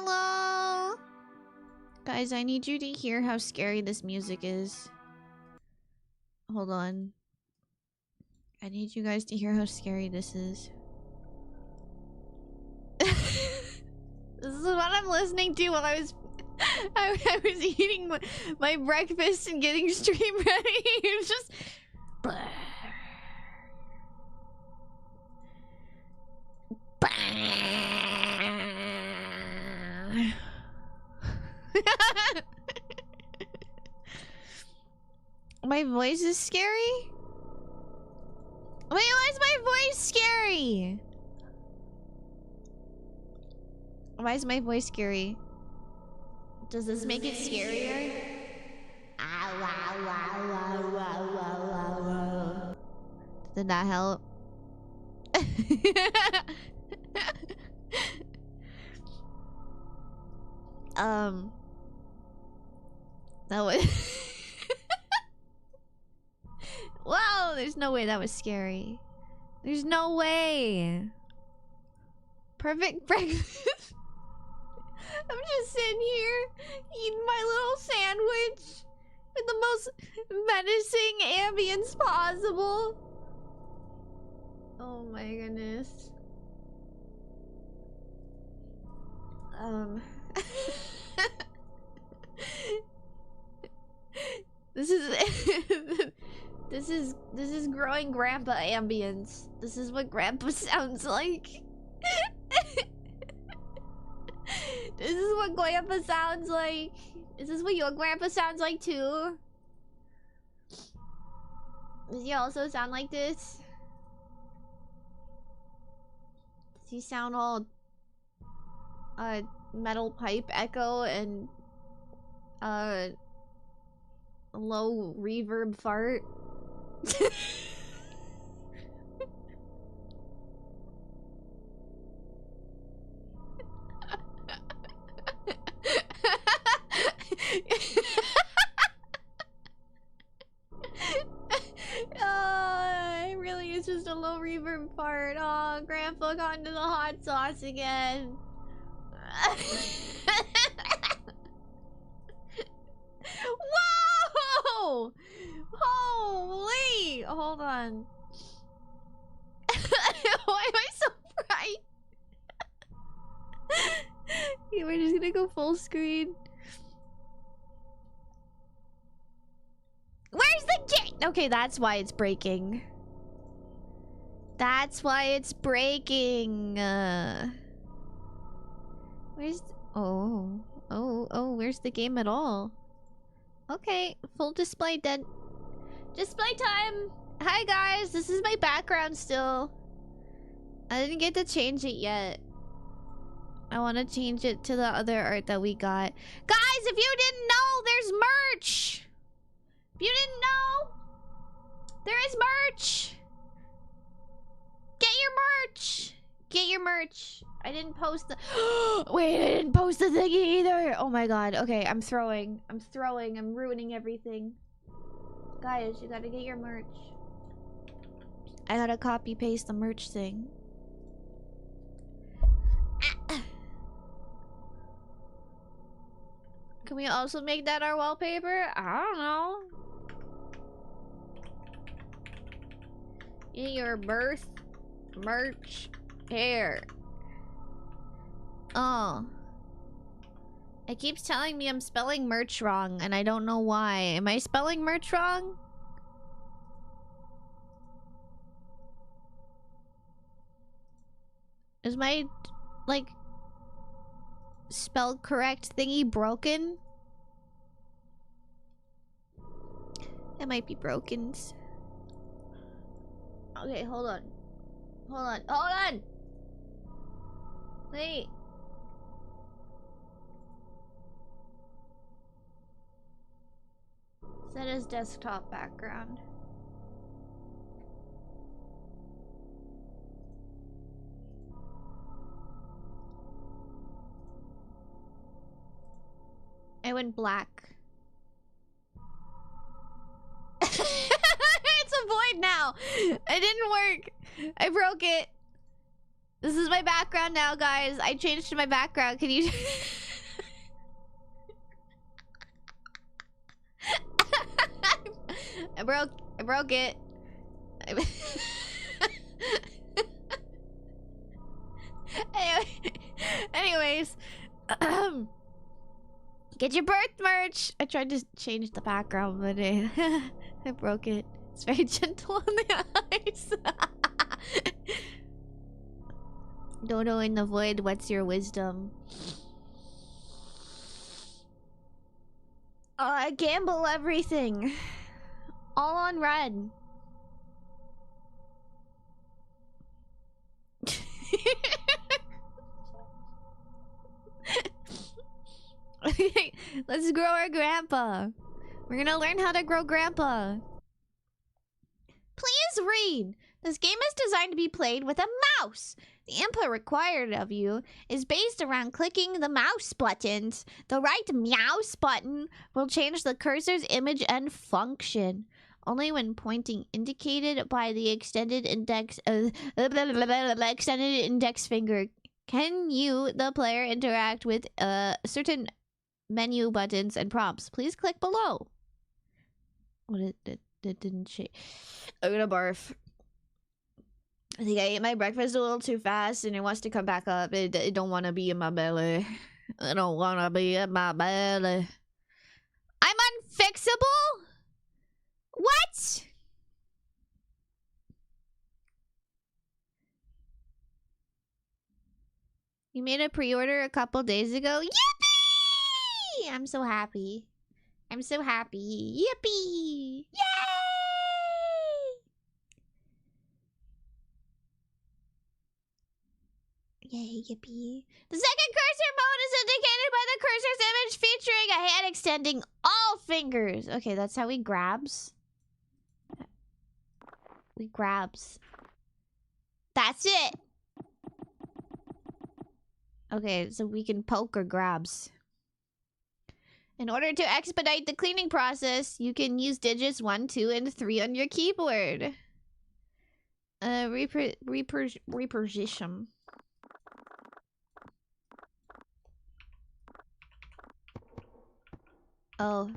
Hello! Guys, I need you to hear how scary this music is. Hold on. I need you guys to hear how scary this is. This is what I'm listening to while I was eating my breakfast and getting stream ready. It was just... My voice is scary? Wait, why is my voice scary? Why is my voice scary? Does this make it scarier? Did that help? That was... Wow, there's no way that was scary. There's no way. Perfect breakfast. I'm just sitting here eating my little sandwich with the most menacing ambience possible. Oh my goodness. This is growing grandpa ambience. This is what grandpa sounds like. This is what grandpa sounds like. Is this what your grandpa sounds like too? Does he also sound like this? Does he sound all metal pipe echo and low reverb fart? It really is just a low reverb fart. Oh, Grandpa got into the hot sauce again. Whoa! Holy! Hold on. Why am I so bright? Okay, we're just gonna go full screen. Where's the gate? Okay, that's why it's breaking. That's why it's breaking. Where's... Oh, where's the game at all? Okay, full display dead. Display time! Hi guys, this is my background still. I didn't get to change it yet. I want to change it to the other art that we got. Guys, if you didn't know, there's merch! If you didn't know, there is merch! Get your merch! Get your merch. I didn't post the... Wait, I didn't post the thing either! Oh my god. Okay, I'm throwing. I'm ruining everything. Guys, you gotta get your merch. I gotta copy paste the merch thing. Can we also make that our wallpaper? I don't know. In your birth merch here. Oh. It keeps telling me I'm spelling merch wrong, and I don't know why. Am I spelling merch wrong? Is my, like, spell correct thingy broken? It might be broken. Okay, hold on. Hold on. Hold on! Wait. Set as desktop background. I went black. It's a void now. It didn't work. I broke it. This is my background now, guys. I changed to my background. Can you... I broke it. Anyways. Get your birth merch! I tried to change the background, but I broke it. It's very gentle on the eyes. Dodo in the void, what's your wisdom? I gamble everything. All on red. Let's grow our grandpa. We're gonna learn how to grow grandpa. Please read. This game is designed to be played with a mouse. The input required of you is based around clicking the mouse buttons. The right mouse button will change the cursor's image and function. Only when pointing indicated by the extended index finger can you, the player, interact with certain menu buttons and prompts. Please click below. What it didn't shake. I'm gonna barf. I think I ate my breakfast a little too fast and it wants to come back up. It don't want to be in my belly. I don't want to be in my belly. I'm unfixable? What? You made a pre-order a couple days ago? Yippee! I'm so happy. I'm so happy. Yippee! Yay! Yay, yippee. The second cursor mode is indicated by the cursor's image featuring a hand extending all fingers. Okay, that's how he grabs. We grabs. That's it. Okay, so we can poke or grabs. In order to expedite the cleaning process, you can use digits 1, 2, and 3 on your keyboard. Reposition. Oh.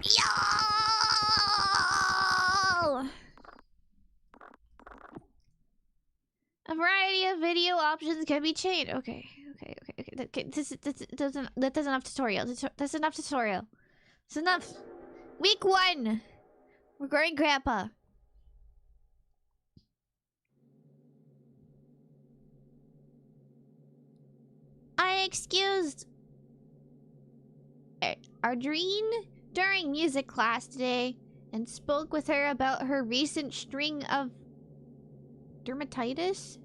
Yo! A variety of video options can be changed. Okay. That doesn't have tutorial. That's enough tutorial. It's enough. Week 1. We're growing grandpa. I excused Ardreen during music class today and spoke with her about her recent string of dermatitis?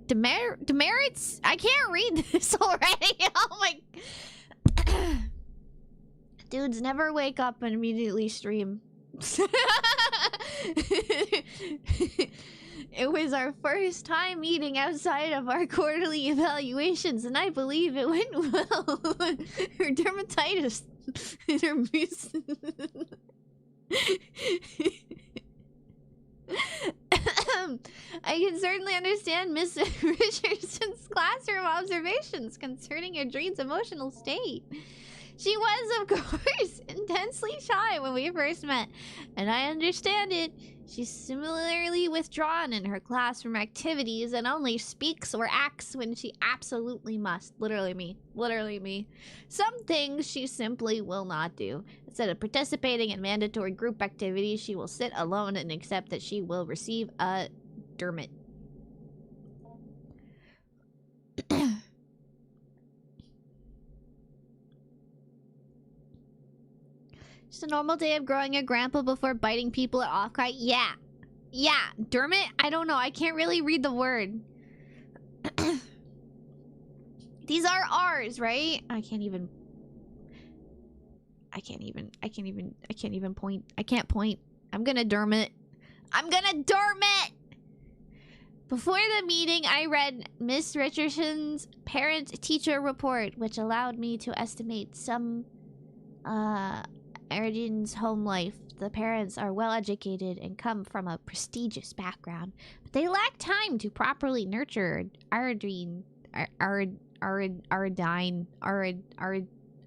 Demerits? I can't read this already. Oh my... Dudes, never wake up and immediately stream. It was our first time meeting outside of our quarterly evaluations, and I believe it went well. Her dermatitis and her I can certainly understand Miss Richardson's classroom observations concerning your dream's emotional state. She was, of course, intensely shy when we first met, and I understand it. She's similarly withdrawn in her classroom activities and only speaks or acts when she absolutely must. Literally me. Literally me. Some things she simply will not do. Instead of participating in mandatory group activities, she will sit alone and accept that she will receive a dermot. Just a normal day of growing a grandpa before biting people at off-kite? Yeah. Yeah. Dermot? I don't know. I can't really read the word. These are R's, right? I can't even point. I can't point. I'm gonna dermot. I'm gonna dermot! Before the meeting, I read Miss Richardson's parent-teacher report, which allowed me to estimate some, Arjun's home life. the parents are well educated and come from a prestigious background, but they lack time to properly nurture Ardine,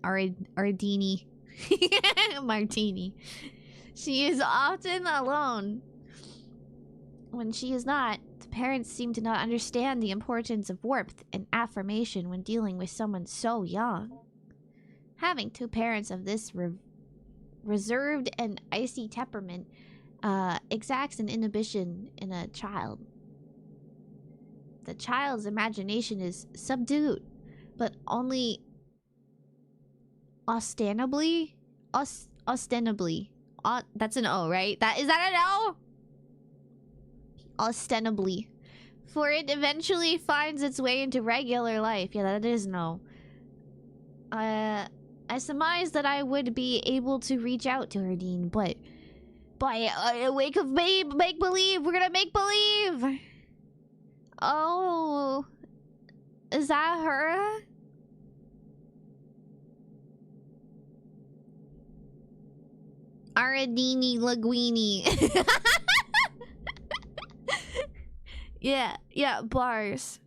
Ardini, Martini. She is often alone. When she is not, the parents seem to not understand the importance of warmth and affirmation when dealing with someone so young. Having two parents of this reserved and icy temperament exacts an inhibition in a child. The child's imagination is subdued, but only ostensibly. That's an O, right? Is that an O? Ostensibly. For it eventually finds its way into regular life. Yeah, that is no. I surmise that I would be able to reach out to her, Dean, but by a wake of make-believe, we're gonna make-believe! Oh... Is that her? Aradini Laguini. Yeah, bars.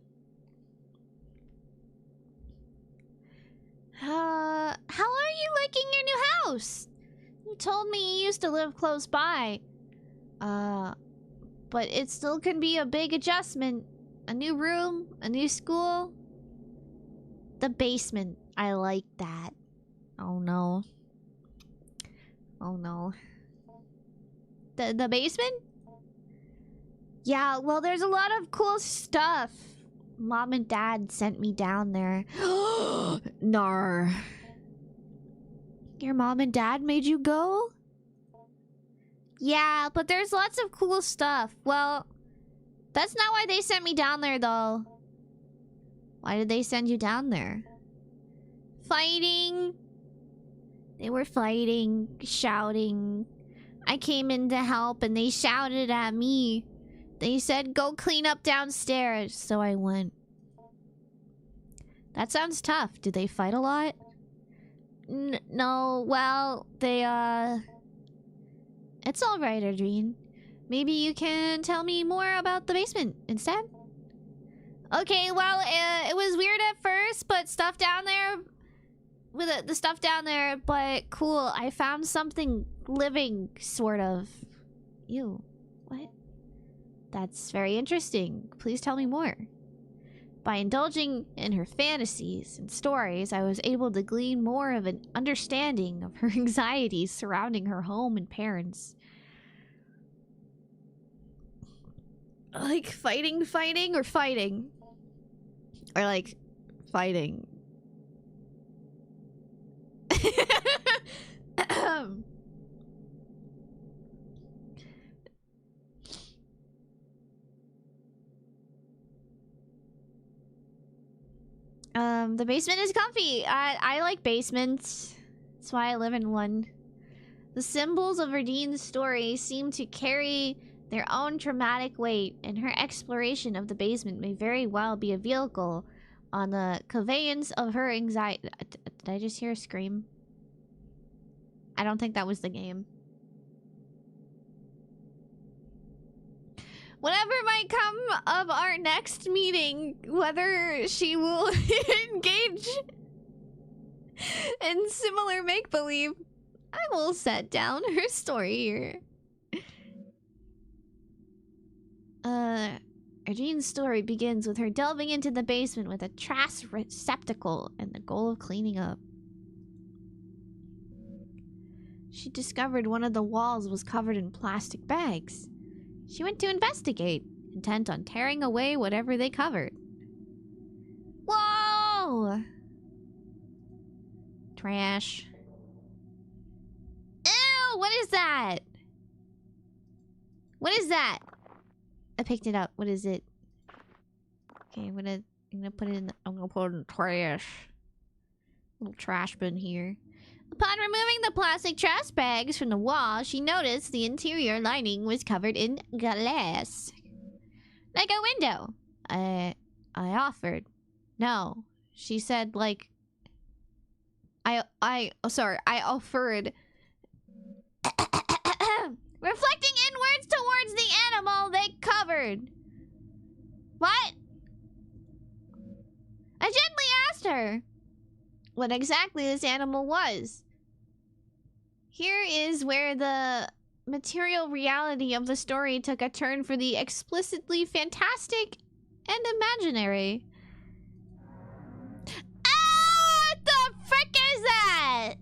How are you liking your new house? You told me you used to live close by. But it still can be a big adjustment. A new room, a new school. The basement. I like that. Oh no. Oh no. The basement? Yeah, well, there's a lot of cool stuff. Mom and Dad sent me down there. Nar. Your mom and dad made you go? Yeah, but there's lots of cool stuff. Well, that's not why they sent me down there, though. Why did they send you down there? Fighting. They were fighting, shouting. I came in to help and they shouted at me. They said, go clean up downstairs, so I went. That sounds tough. Did they fight a lot? No, well, they, It's alright, Adrien. Maybe you can tell me more about the basement instead? Okay, well, it was weird at first, but stuff down there... With the stuff down there, but cool. I found something living, sort of. Ew. What? That's very interesting. Please tell me more. By indulging in her fantasies and stories, I was able to glean more of an understanding of her anxieties surrounding her home and parents. Like fighting, or fighting? Or like fighting? The basement is comfy. I like basements. That's why I live in one. The symbols of Verdine's story seem to carry their own dramatic weight, and her exploration of the basement may very well be a vehicle on the conveyance of her anxiety. Did I just hear a scream? I don't think that was the game. Whatever might come of our next meeting, whether she will engage in similar make-believe, I will set down her story here. Arjene's story begins with her delving into the basement with a trash receptacle and the goal of cleaning up. She discovered one of the walls was covered in plastic bags. She went to investigate, intent on tearing away whatever they covered. Whoa! Trash. Ew! What is that? What is that? I picked it up. What is it? Okay, I'm gonna put it in the trash. Little trash bin here. Upon removing the plastic trash bags from the wall, she noticed the interior lining was covered in glass. Like a window. I offered. No. She said, like... I offered. reflecting inwards towards the animal they covered. What? I gently asked her what exactly this animal was. Here is where the material reality of the story took a turn for the explicitly fantastic and imaginary. Ah, what the frick is that?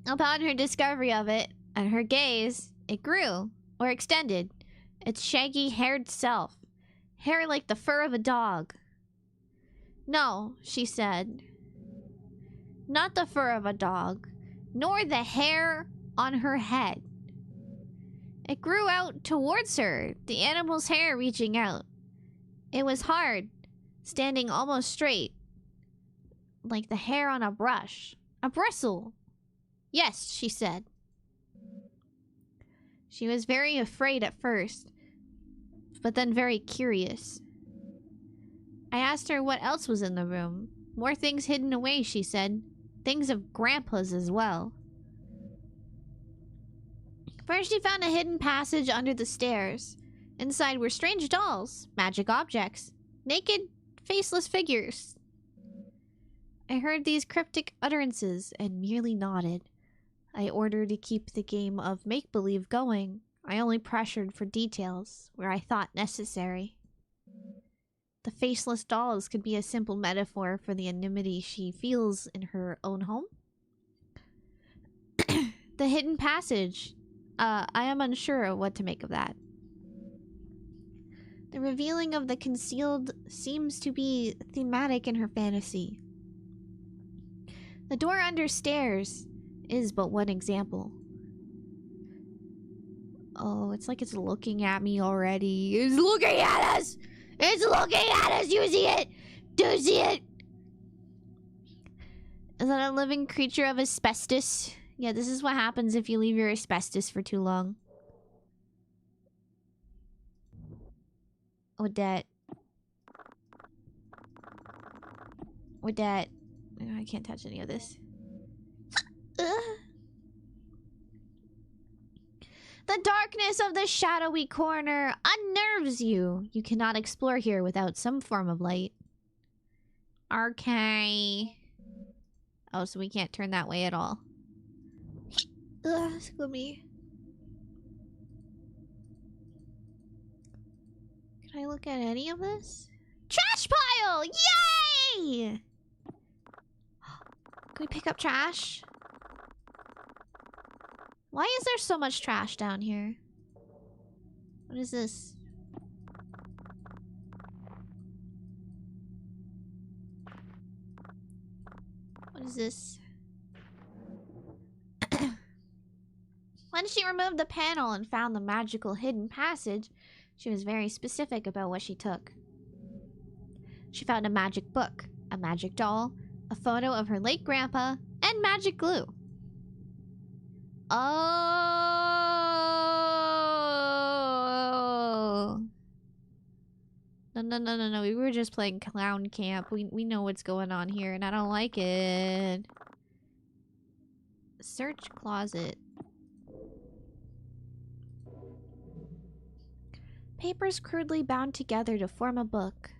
Upon her discovery of it, and her gaze, it grew, or extended, its shaggy haired self, hair like the fur of a dog. No, she said. Not the fur of a dog, nor the hair on her head. It grew out towards her, the animal's hair reaching out. It was hard, standing almost straight, like the hair on a brush. A bristle. Yes, she said. She was very afraid at first, but then very curious. I asked her what else was in the room. More things hidden away, she said. Things of Grandpa's as well. First, she found a hidden passage under the stairs. Inside were strange dolls, magic objects, naked, faceless figures. I heard these cryptic utterances and merely nodded. I ordered to keep the game of make-believe going. I only pressured for details where I thought necessary. The faceless dolls could be a simple metaphor for the anonymity she feels in her own home. The hidden passage. I am unsure of what to make of that. The revealing of the concealed seems to be thematic in her fantasy. The door under stairs is but one example. Oh, it's like it's looking at me already. It's looking at us! It's looking at us! You see it? Do you see it? Is that a living creature of asbestos? Yeah, this is what happens if you leave your asbestos for too long. Odette. Odette. I can't touch any of this. The darkness of the shadowy corner unnerves you. You cannot explore here without some form of light. Okay. Oh, so we can't turn that way at all. Excuse me. Can I look at any of this? Trash pile! Yay! Can we pick up trash? Why is there so much trash down here? What is this? What is this? When she removed the panel and found the magical hidden passage, she was very specific about what she took. She found a magic book, a magic doll, a photo of her late grandpa, and magic glue. Oh. No. We were just playing clown camp. We know what's going on here, and I don't like it. Search closet. Papers crudely bound together to form a book.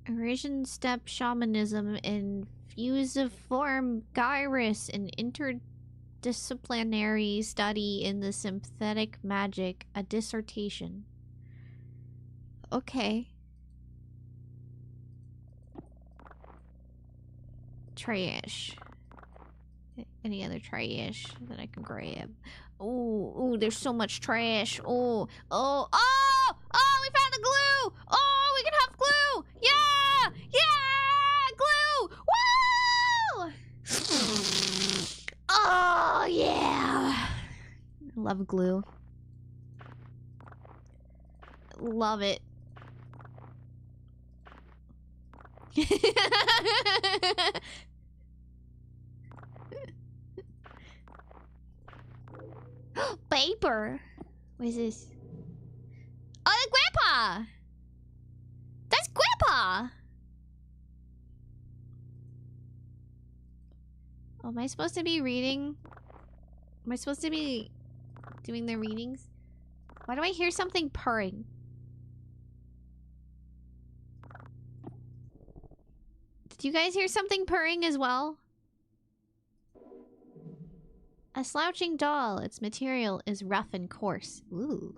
Eurasian steppe shamanism in fusiform gyrus, an interdisciplinary study in the synthetic magic, a dissertation. Okay. Trash. Any other trash that I can grab? Oh, there's so much trash. Oh, we found the glue! Oh, we can have glue! Yeah! Glue! Woo! Oh, yeah! I love glue. Love it. Paper. What is this? Oh, that's Grandpa! That's Grandpa! Oh, am I supposed to be reading? Am I supposed to be doing the readings? Why do I hear something purring? Did you guys hear something purring as well? A slouching doll. Its material is rough and coarse. Ooh.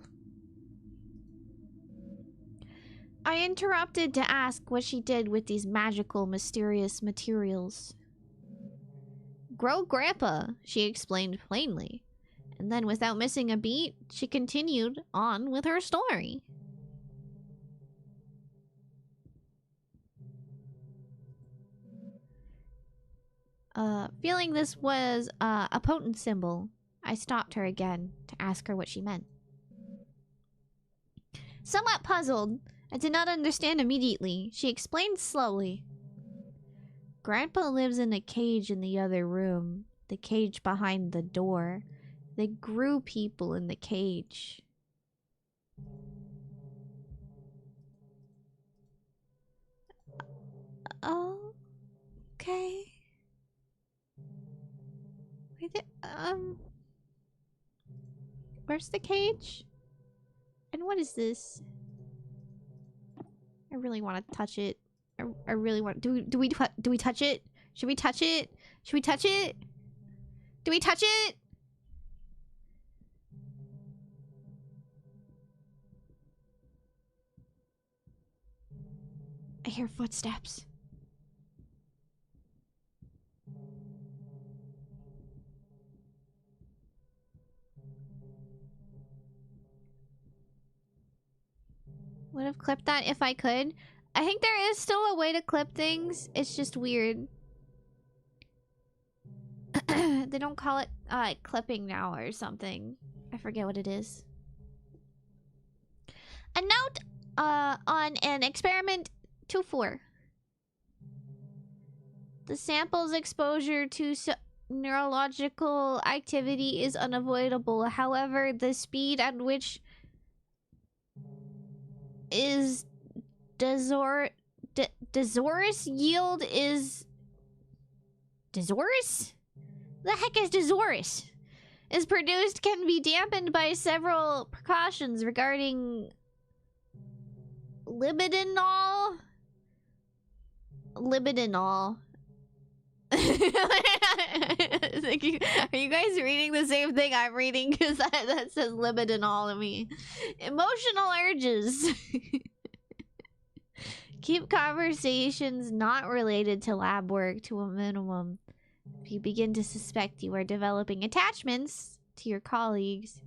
I interrupted to ask what she did with these magical, mysterious materials. Grow Grandpa, she explained plainly. And then, without missing a beat, she continued on with her story. Feeling this was a potent symbol, I stopped her again to ask her what she meant. Somewhat puzzled, I did not understand immediately. She explained slowly. Grandpa lives in a cage in the other room. The cage behind the door. They grew people in the cage. Oh, okay. Where's the cage? And what is this? I really want to touch it. I really want. Do we touch it? Should we touch it? Should we touch it? Do we touch it? I hear footsteps. Would have clipped that if I could. I think there is still a way to clip things. It's just weird. They don't call it clipping now or something. I forget what it is. A note on an experiment 2-4. The sample's exposure to neurological activity is unavoidable. However, the speed at which is Dezoris yield is Dezoris? The heck is Dezoris? Is produced can be dampened by several precautions regarding libidinol. Are you guys reading the same thing I'm reading? Because that says libidinol to me. Emotional urges. Keep conversations not related to lab work to a minimum. If you begin to suspect you are developing attachments to your colleagues,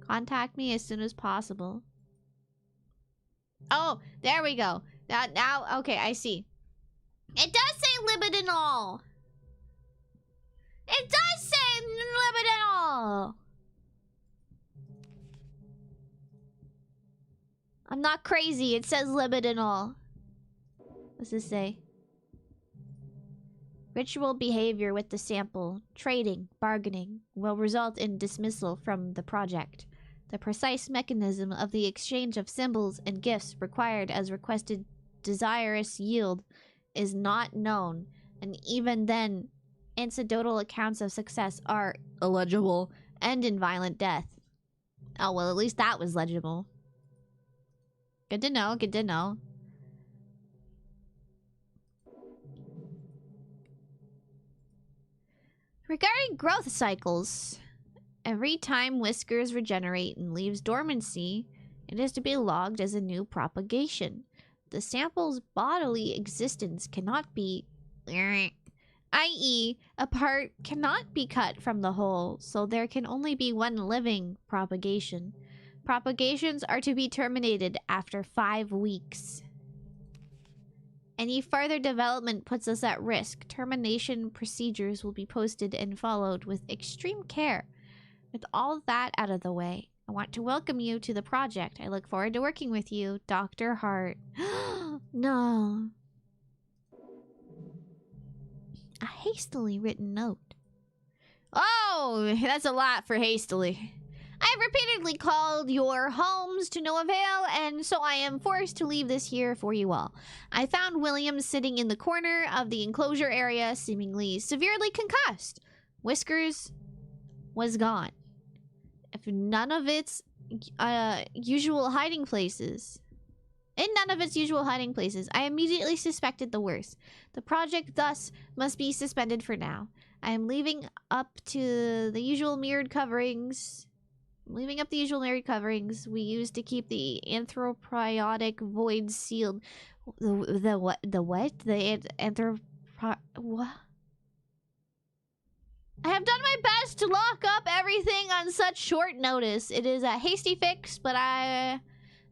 contact me as soon as possible. Oh, there we go. Now, okay, I see. It does say libidinol. It does say libidinol. I'm not crazy. It says libidinol. What's this say? Ritual behavior with the sample, trading, bargaining, will result in dismissal from the project. The precise mechanism of the exchange of symbols and gifts required as requested desirous yield is not known, and even then, anecdotal accounts of success are illegible and in violent death. Oh, well, at least that was legible. Good to know, good to know. Regarding growth cycles, every time whiskers regenerate and leaves dormancy, it is to be logged as a new propagation. The sample's bodily existence cannot be, i.e., a part cannot be cut from the whole, so there can only be one living propagation. Propagations are to be terminated after 5 weeks. Any further development puts us at risk. Termination procedures will be posted and followed with extreme care. With all that out of the way, I want to welcome you to the project. I look forward to working with you, Dr. Hart. No. A hastily written note. Oh, that's a lot for hastily. I've repeatedly called your homes to no avail, and so I am forced to leave this here for you all. I found William sitting in the corner of the enclosure area, seemingly severely concussed. Whiskers was gone. If none of its usual hiding places... In none of its usual hiding places, I immediately suspected the worst. The project thus must be suspended for now. I am leaving up to the usual mirrored coverings. Leaving up the usual mirrored coverings we used to keep the anthropiotic void sealed. The what? The what? The what? I have done my best to lock up everything on such short notice. It is a hasty fix, but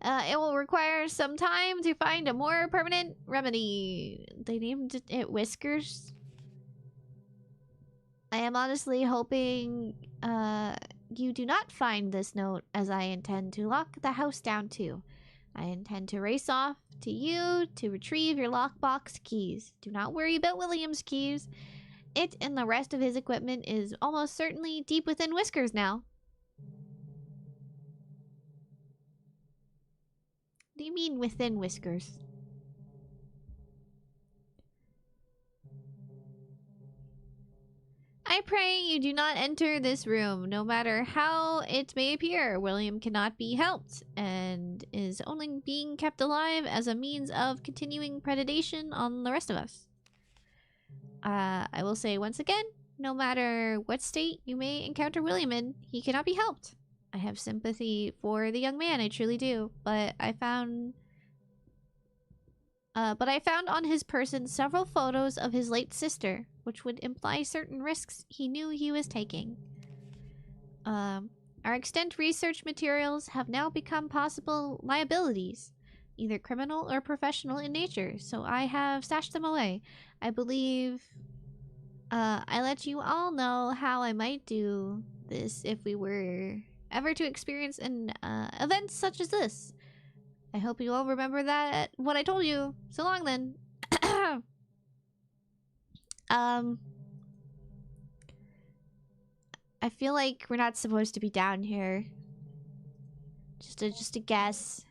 it will require some time to find a more permanent remedy. They named it Whiskers. I am honestly hoping you do not find this note, as I intend to lock the house down too. I intend to race off to you to retrieve your lockbox keys. Do not worry about William's keys. It and the rest of his equipment is almost certainly deep within Whiskers now. What do you mean within Whiskers? I pray you do not enter this room, no matter how it may appear. William cannot be helped, and is only being kept alive as a means of continuing predation on the rest of us. I will say once again, no matter what state you may encounter William in, he cannot be helped. I have sympathy for the young man, I truly do, but I found on his person several photos of his late sister, which would imply certain risks he knew he was taking. Our extant research materials have now become possible liabilities, either criminal or professional in nature, so I have stashed them away. I believe I let you all know how I might do this if we were ever to experience an event such as this. I hope you all remember that what I told you. So long then. I feel like we're not supposed to be down here. Just a guess.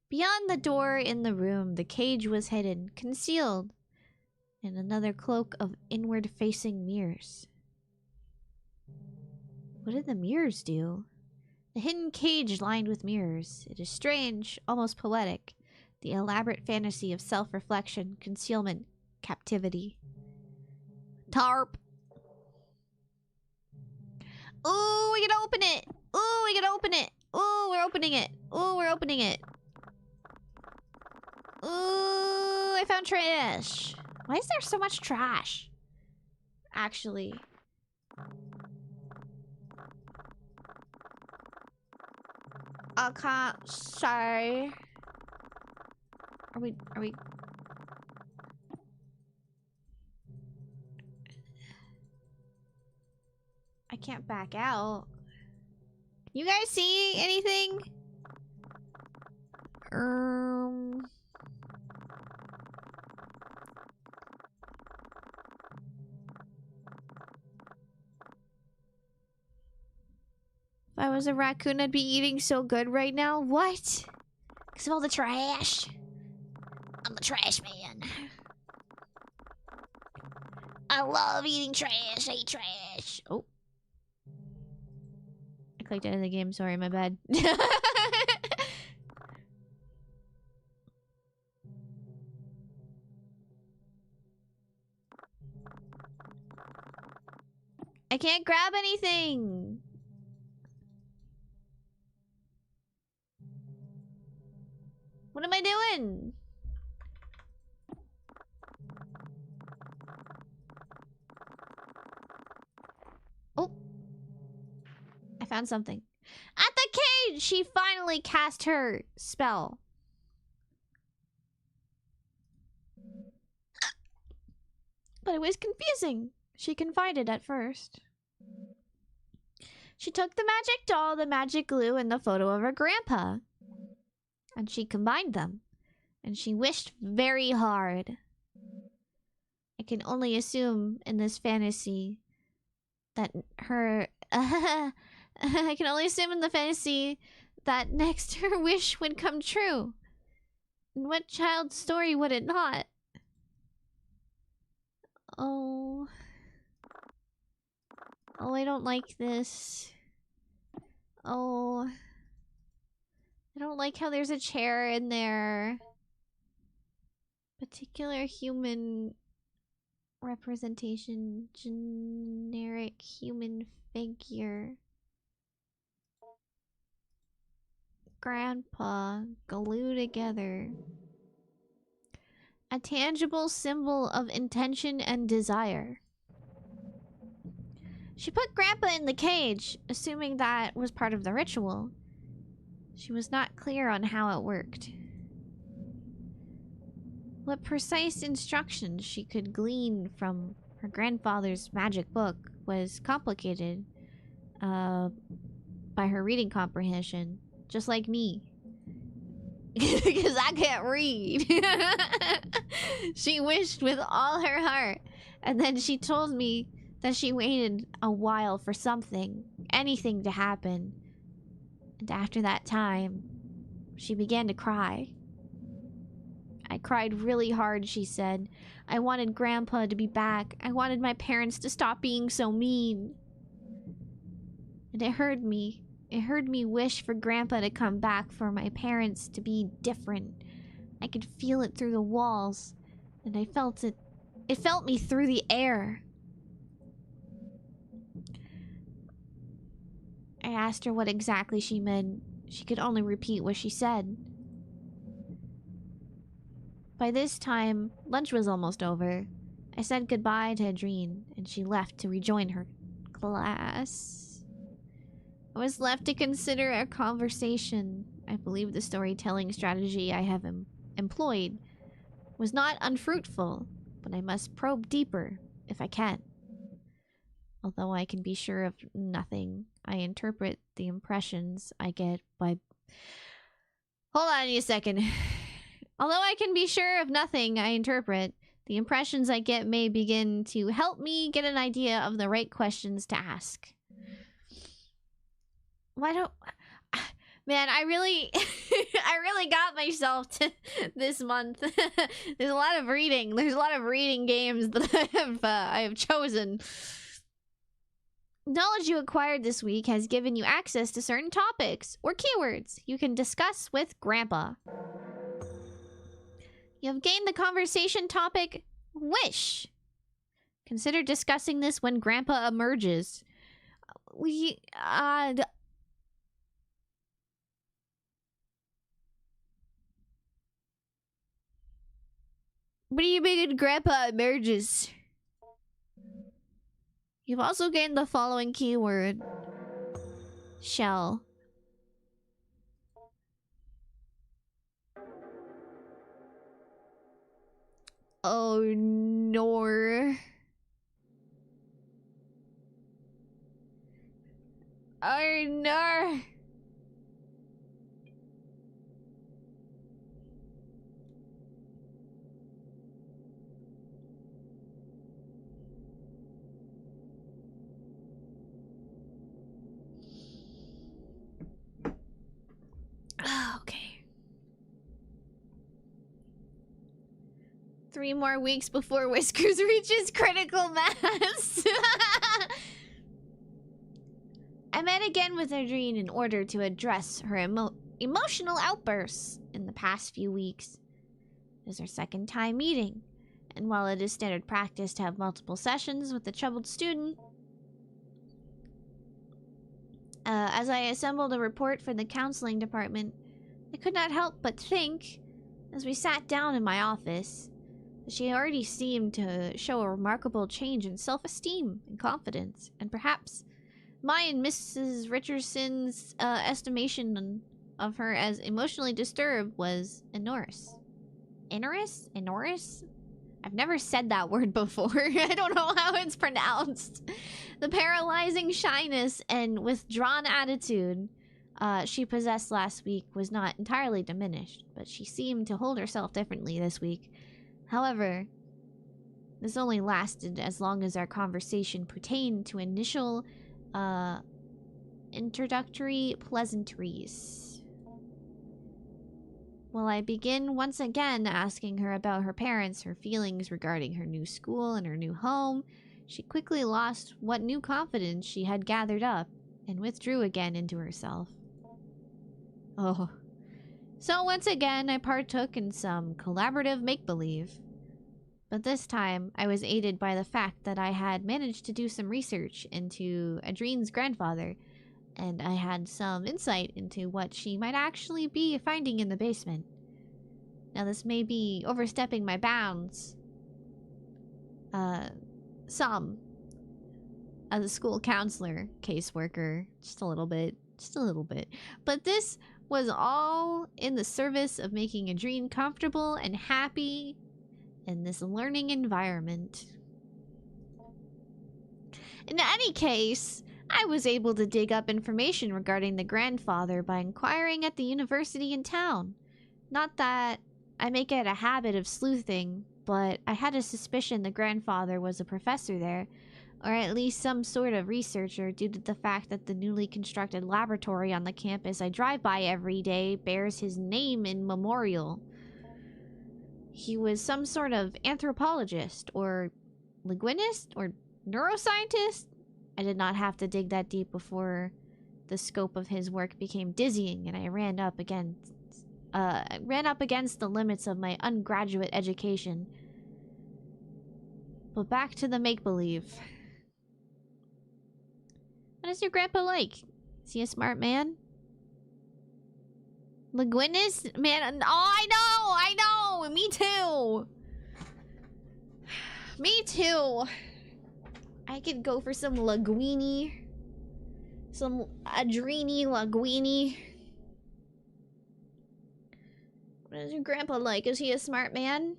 Beyond the door in the room, the cage was hidden, concealed in another cloak of inward-facing mirrors. What did the mirrors do? The hidden cage lined with mirrors. It is strange, almost poetic. The elaborate fantasy of self-reflection, concealment, captivity. Tarp! Ooh, we can open it! Ooh, we can open it! Ooh, we're opening it! Ooh, we're opening it! Ooh, I found trash! Why is there so much trash? Actually. I can't say. Are we... I can't back out. You guys see anything? If I was a raccoon, I'd be eating so good right now. What? Because of all the trash? I'm the trash man. I love eating trash. I eat trash. Oh. I clicked out of the game. Sorry, my bad. I can't grab anything. What am I doing? Oh. I found something. At the cage! She finally cast her spell. But it was confusing. She confided at first. She took the magic doll, the magic glue, and the photo of her grandpa. And she combined them. And she wished very hard. I can only assume in this fantasy that her... I can only assume in the fantasy that next her wish would come true. In what child's story would it not? Oh... Oh, I don't like this. Oh. I don't like how there's a chair in there. Particular human representation. Generic human figure. Grandpa. Glue together. A tangible symbol of intention and desire. She put Grandpa in the cage, assuming that was part of the ritual. She was not clear on how it worked. What precise instructions she could glean from her grandfather's magic book was complicated by her reading comprehension, just like me. Because I can't read. She wished with all her heart, and then she told me that she waited a while for something, anything to happen. And after that time, she began to cry. I cried really hard, she said. I wanted Grandpa to be back. I wanted my parents to stop being so mean. And it hurt me. It heard me wish for Grandpa to come back, for my parents to be different. I could feel it through the walls, and I felt it. It felt me through the air. I asked her what exactly she meant. She could only repeat what she said. By this time, lunch was almost over. I said goodbye to Adrene, and she left to rejoin her class. I was left to consider a conversation. I believe the storytelling strategy I have employed was not unfruitful, but I must probe deeper if I can. Although I can be sure of nothing, I interpret the impressions I get by... Hold on a second. Although I can be sure of nothing I interpret, the impressions I get may begin to help me get an idea of the right questions to ask. Why don't... Man, I really... I really got myself to this month. There's a lot of reading. There's a lot of reading games that I have chosen. Knowledge you acquired this week has given you access to certain topics or keywords you can discuss with Grandpa. You have gained the conversation topic, wish. Consider discussing this when Grandpa emerges. What do you mean when Grandpa emerges? You've also gained the following keyword. Shell. Oh, no. Oh, no. Okay. 3 more weeks before Whiskers reaches critical mass. I met again with Adrene in order to address her emotional outbursts in the past few weeks. It is our second time meeting, and while it is standard practice to have multiple sessions with a troubled student, as I assembled a report for the counseling department, I could not help but think, as we sat down in my office, that she already seemed to show a remarkable change in self-esteem and confidence, and perhaps my and Mrs. Richardson's estimation of her as emotionally disturbed was enormous. Enormous? I've never said that word before. I don't know how it's pronounced. The paralyzing shyness and withdrawn attitude she possessed last week was not entirely diminished, but she seemed to hold herself differently this week. However, this only lasted as long as our conversation pertained to initial introductory pleasantries. Will I begin once again asking her about her parents, her feelings regarding her new school and her new home? she quickly lost what new confidence she had gathered up and withdrew again into herself. Oh. So once again, I partook in some collaborative make-believe. But this time, I was aided by the fact that I had managed to do some research into Adrine's grandfather, and I had some insight into what she might actually be finding in the basement. Now, this may be overstepping my bounds. Some. As a school counselor, caseworker, just a little bit. But this was all in the service of making Adrene comfortable and happy in this learning environment. In any case, I was able to dig up information regarding the grandfather by inquiring at the university in town. Not that I make it a habit of sleuthing, but I had a suspicion the grandfather was a professor there, or at least some sort of researcher, due to the fact that the newly constructed laboratory on the campus I drive by every day bears his name in memorial. He was some sort of anthropologist, or linguist, or neuroscientist. I did not have to dig that deep before the scope of his work became dizzying, and I ran up against the limits of my undergraduate education. But back to the make-believe. What is your grandpa like? Is he a smart man? Linguist? Man, oh, I know! Me too! Me too! I could go for some linguini. Some Adrini linguini. What is your grandpa like? Is he a smart man?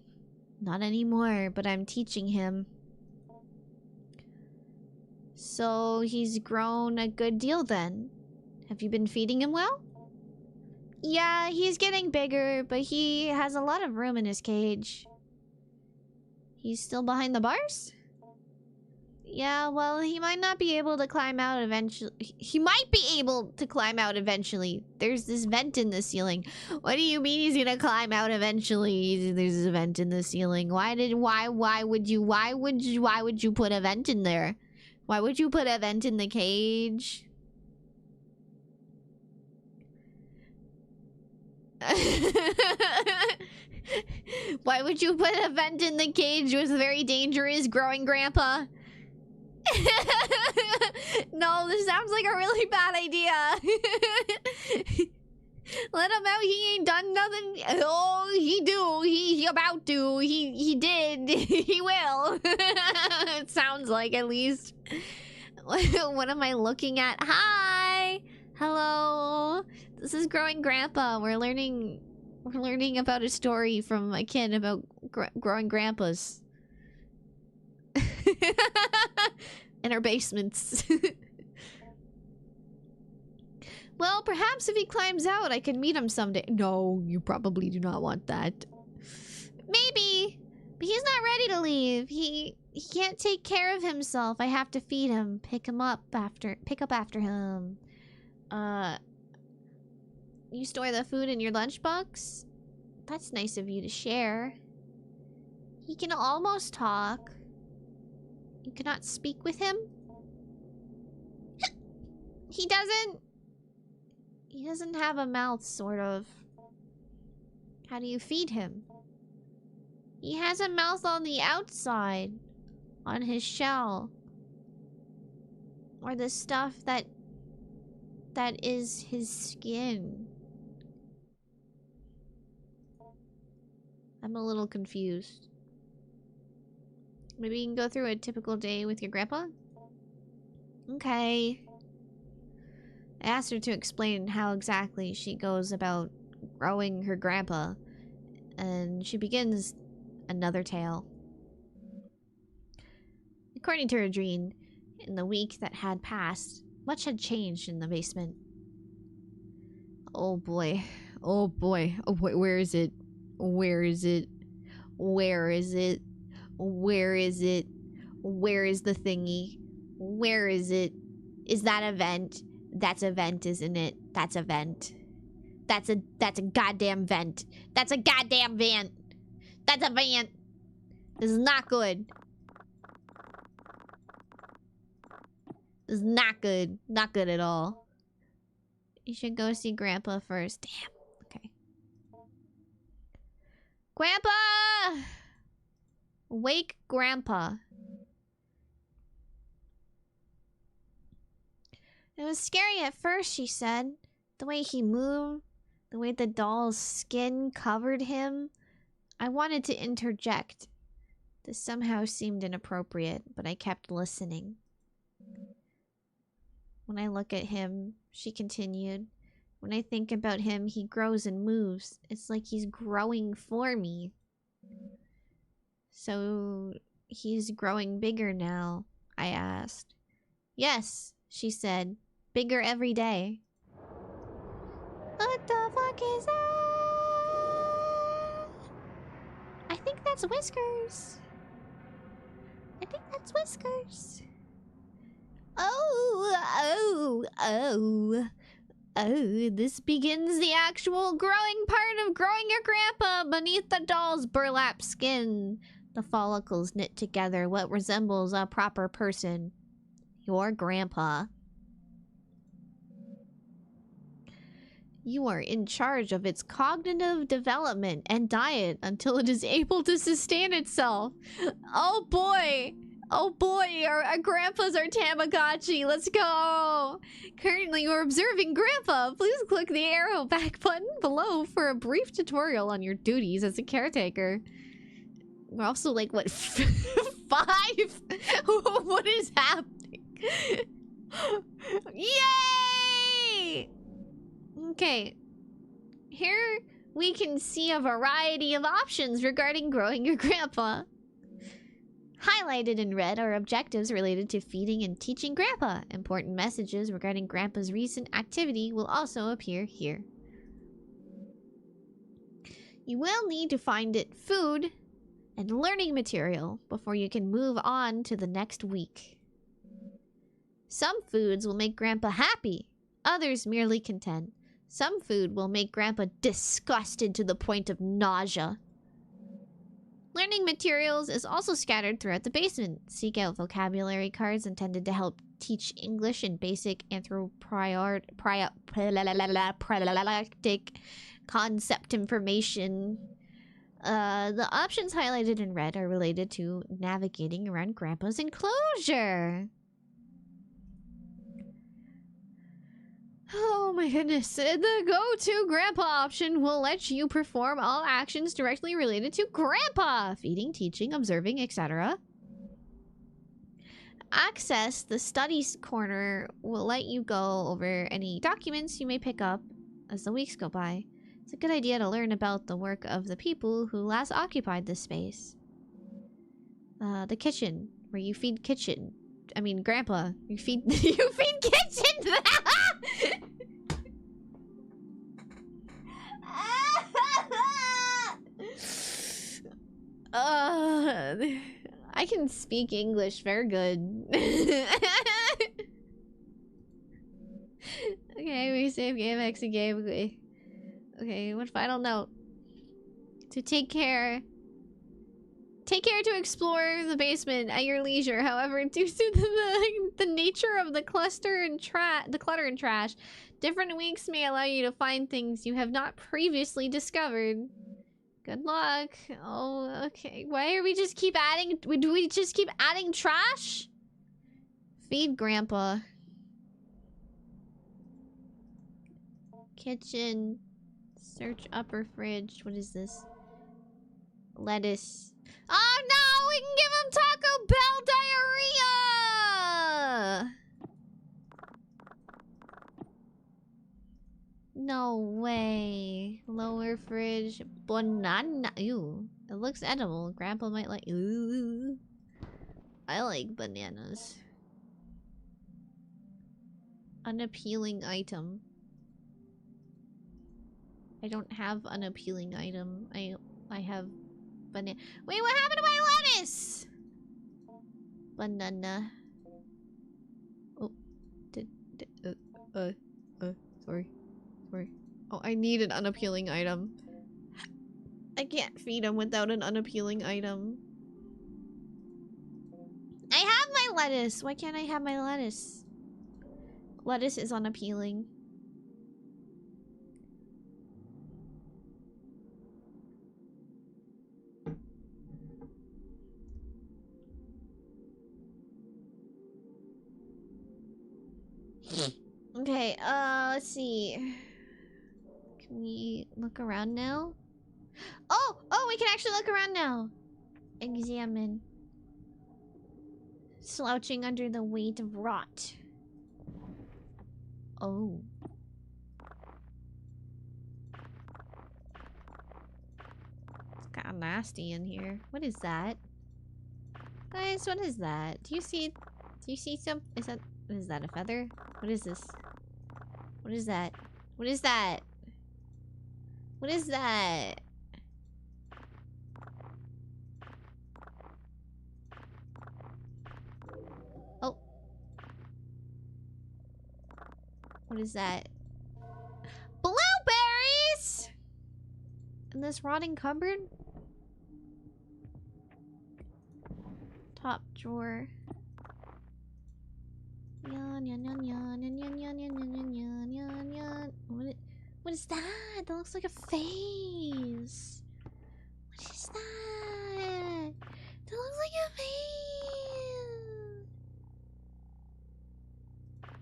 Not anymore, but I'm teaching him. So he's grown a good deal then. Have you been feeding him well? Yeah, he's getting bigger, but he has a lot of room in his cage. He's still behind the bars? Yeah, well, he might not be able to climb out eventually. He might be able to climb out eventually. There's this vent in the ceiling. What do you mean he's gonna climb out eventually? There's a vent in the ceiling. Why would you put a vent in there? Why would you put a vent in the cage? Why would you put a vent in the cage? It was very dangerous, growing grandpa. No, this sounds like a really bad idea. Let him out. He ain't done nothing. Oh, he do. He about to. He did. He will. It sounds like, at least. What am I looking at? Hi. Hello. This is Growing Grandpa. We're learning about a story from a kid about growing grandpas. In our basements. Well, perhaps if he climbs out, I can meet him someday. No, you probably do not want that. Maybe. But he's not ready to leave. He can't take care of himself. I have to feed him. Pick up after him. You store the food in your lunchbox? That's nice of you to share. He can almost talk. You cannot speak with him? He doesn't have a mouth, sort of. How do you feed him? He has a mouth on the outside. On his shell. Or the stuff that is his skin. I'm a little confused. Maybe you can go through a typical day with your grandpa? Okay. I asked her to explain how exactly she goes about growing her grandpa, and she begins another tale. According to Adrene, in the week that had passed, much had changed in the basement. Oh boy. Oh boy. Oh boy. Where is it? Where is it? Where is it? Where is it? Where is the thingy? Where is it? Is that a vent? That's a vent, isn't it? That's a vent. That's a goddamn vent. That's a goddamn vent. That's a vent. This is not good. This is not good. Not good at all. You should go see Grandpa first. Damn. Okay. Grandpa! Wake Grandpa. It was scary at first, she said. The way he moved. The way the doll's skin covered him. I wanted to interject. This somehow seemed inappropriate, but I kept listening. When I look at him, she continued, when I think about him, he grows and moves. It's like he's growing for me. So, he's growing bigger now, I asked. Yes, she said. Bigger every day. What the fuck is that? I think that's Whiskers. I think that's Whiskers. Oh, this begins the actual growing part of growing your grandpa beneath the doll's burlap skin. The follicles knit together what resembles a proper person. Your grandpa. You are in charge of its cognitive development and diet until it is able to sustain itself. Oh boy! Oh boy, our grandpas are Tamagotchi. Let's go! Currently, you're observing Grandpa. Please click the arrow back button below for a brief tutorial on your duties as a caretaker. We're also like, what, 5? What is happening? Yay! Okay. Here we can see a variety of options regarding growing your grandpa. Highlighted in red are objectives related to feeding and teaching Grandpa. Important messages regarding Grandpa's recent activity will also appear here. You will need to find it food and learning material before you can move on to the next week. Some foods will make Grandpa happy, others merely content. Some food will make Grandpa disgusted to the point of nausea. Learning materials is also scattered throughout the basement. Seek out vocabulary cards intended to help teach English and basic anthropolactic concept information. The options highlighted in red are related to navigating around Grandpa's enclosure. Oh my goodness. The go-to Grandpa option will let you perform all actions directly related to Grandpa. Feeding, teaching, observing, etc. Access the studies corner will let you go over any documents you may pick up as the weeks go by. It's a good idea to learn about the work of the people who last occupied this space. The kitchen, where you feed Grandpa. You feed kitchen! I can speak English very good. Okay, we save game, exit game. Okay, one final note. To take care to explore the basement at your leisure. However, due to the nature of the clutter and trash, different weeks may allow you to find things you have not previously discovered. Good luck. Oh, okay. Why are we just keep adding? Do we just keep adding trash? Feed Grandpa. Kitchen. Search upper fridge. What is this? Lettuce. Oh no! We can give him Taco Bell diarrhea! No way. Lower fridge. Banana. Ew. It looks edible. Grandpa might like. Ooh. I like bananas. Unappealing item. I don't have unappealing item. I have banana. Wait, what happened to my lettuce? Banana. Oh. Sorry. Oh, I need an unappealing item. I can't feed him without an unappealing item. I have my lettuce. Why can't I have my lettuce? lettuce is unappealing. Okay, let's see. Can we look around now? Oh, we can actually look around now. Examine. Slouching under the weight of rot. Oh. It's kind of nasty in here. What is that? Guys, what is that? Do you see some? Is that a feather? What is this? What is that? What is that? What is that? Oh. What is that? Blueberries! In this rotting cupboard? Top drawer. What is that? That looks like a face. What is that? That looks like a face.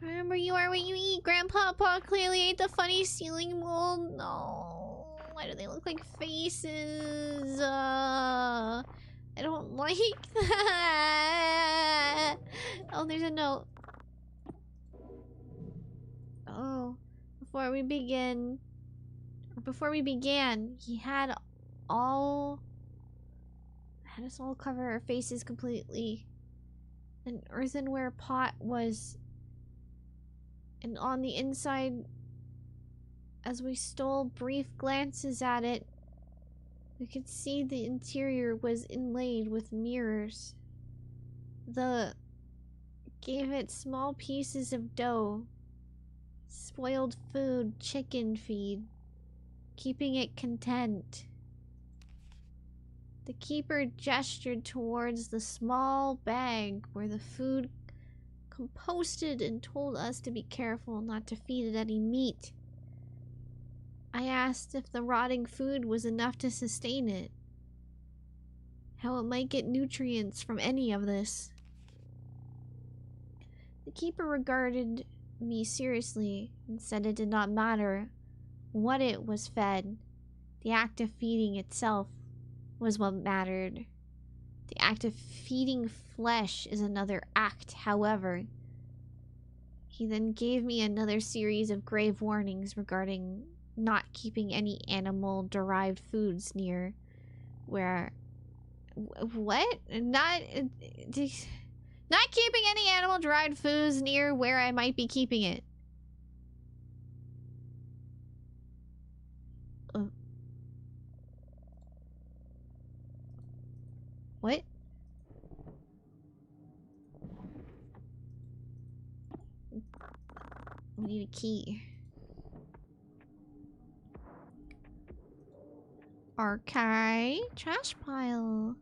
Remember, you are what you eat. Grandpapa clearly ate the funny ceiling mold. No. Why do they look like faces? I don't like that. Oh, there's a note. Oh, before we began, he had us all cover our faces completely. An earthenware pot was, and on the inside, as we stole brief glances at it, we could see the interior was inlaid with mirrors. Gave it small pieces of dough, spoiled food, chicken feed, keeping it content. The keeper gestured towards the small bag where the food composted and told us to be careful not to feed it any meat. I asked if the rotting food was enough to sustain it, how it might get nutrients from any of this. The keeper regarded me seriously and said it did not matter what it was fed. The act of feeding itself was what mattered. The act of feeding flesh is another act, however. He then gave me another series of grave warnings regarding not keeping any animal-derived foods near where... What? Not keeping any animal-derived foods near where I might be keeping it. What? We need a key. Archive trash pile.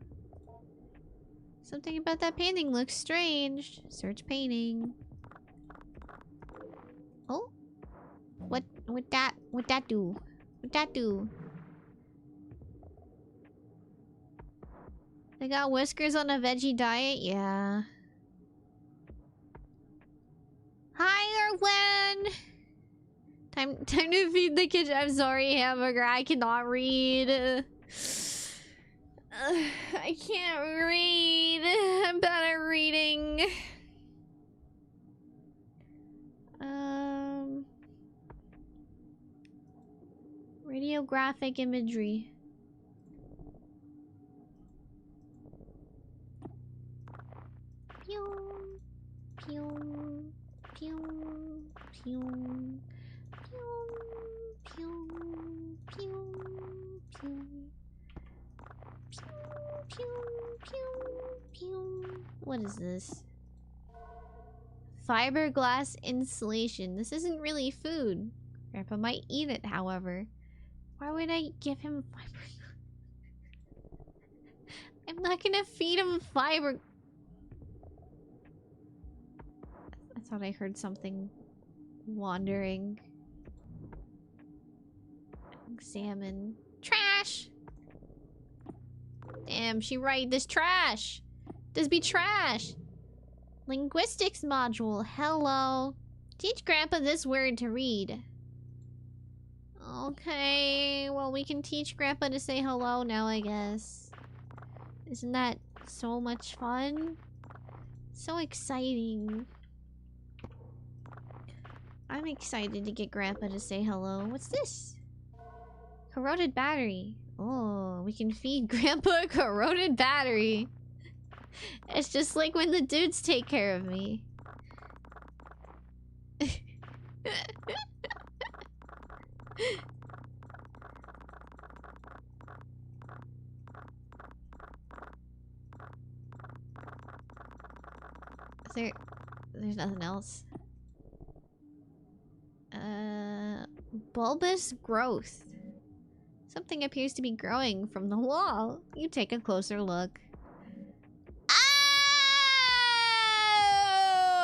Something about that painting looks strange. Search painting. Oh, what that do? What that do? They got whiskers on a veggie diet. Yeah. Hi, Erwin. Time to feed the kitchen. I'm sorry, hamburger. I cannot read. I can't read. I'm bad at reading. Radiographic imagery. Pew, pew, pew, pew. Pew, pew, pew, pew, pew, pew. What is this? Fiberglass insulation. This isn't really food. Grandpa might eat it, however. Why would I give him fiber? I'm not gonna feed him fiber. I thought I heard something wandering. Examine. Trash! Damn, she right. This trash! This be trash! Linguistics module. Hello. Teach Grandpa this word to read. Okay, well, we can teach Grandpa to say hello now, I guess. Isn't that so much fun? So exciting. I'm excited to get Grandpa to say hello. What's this? Corroded battery. Oh, we can feed Grandpa a corroded battery. It's just like when the dudes take care of me. There's nothing else. Bulbous growth. Something appears to be growing from the wall. You take a closer look.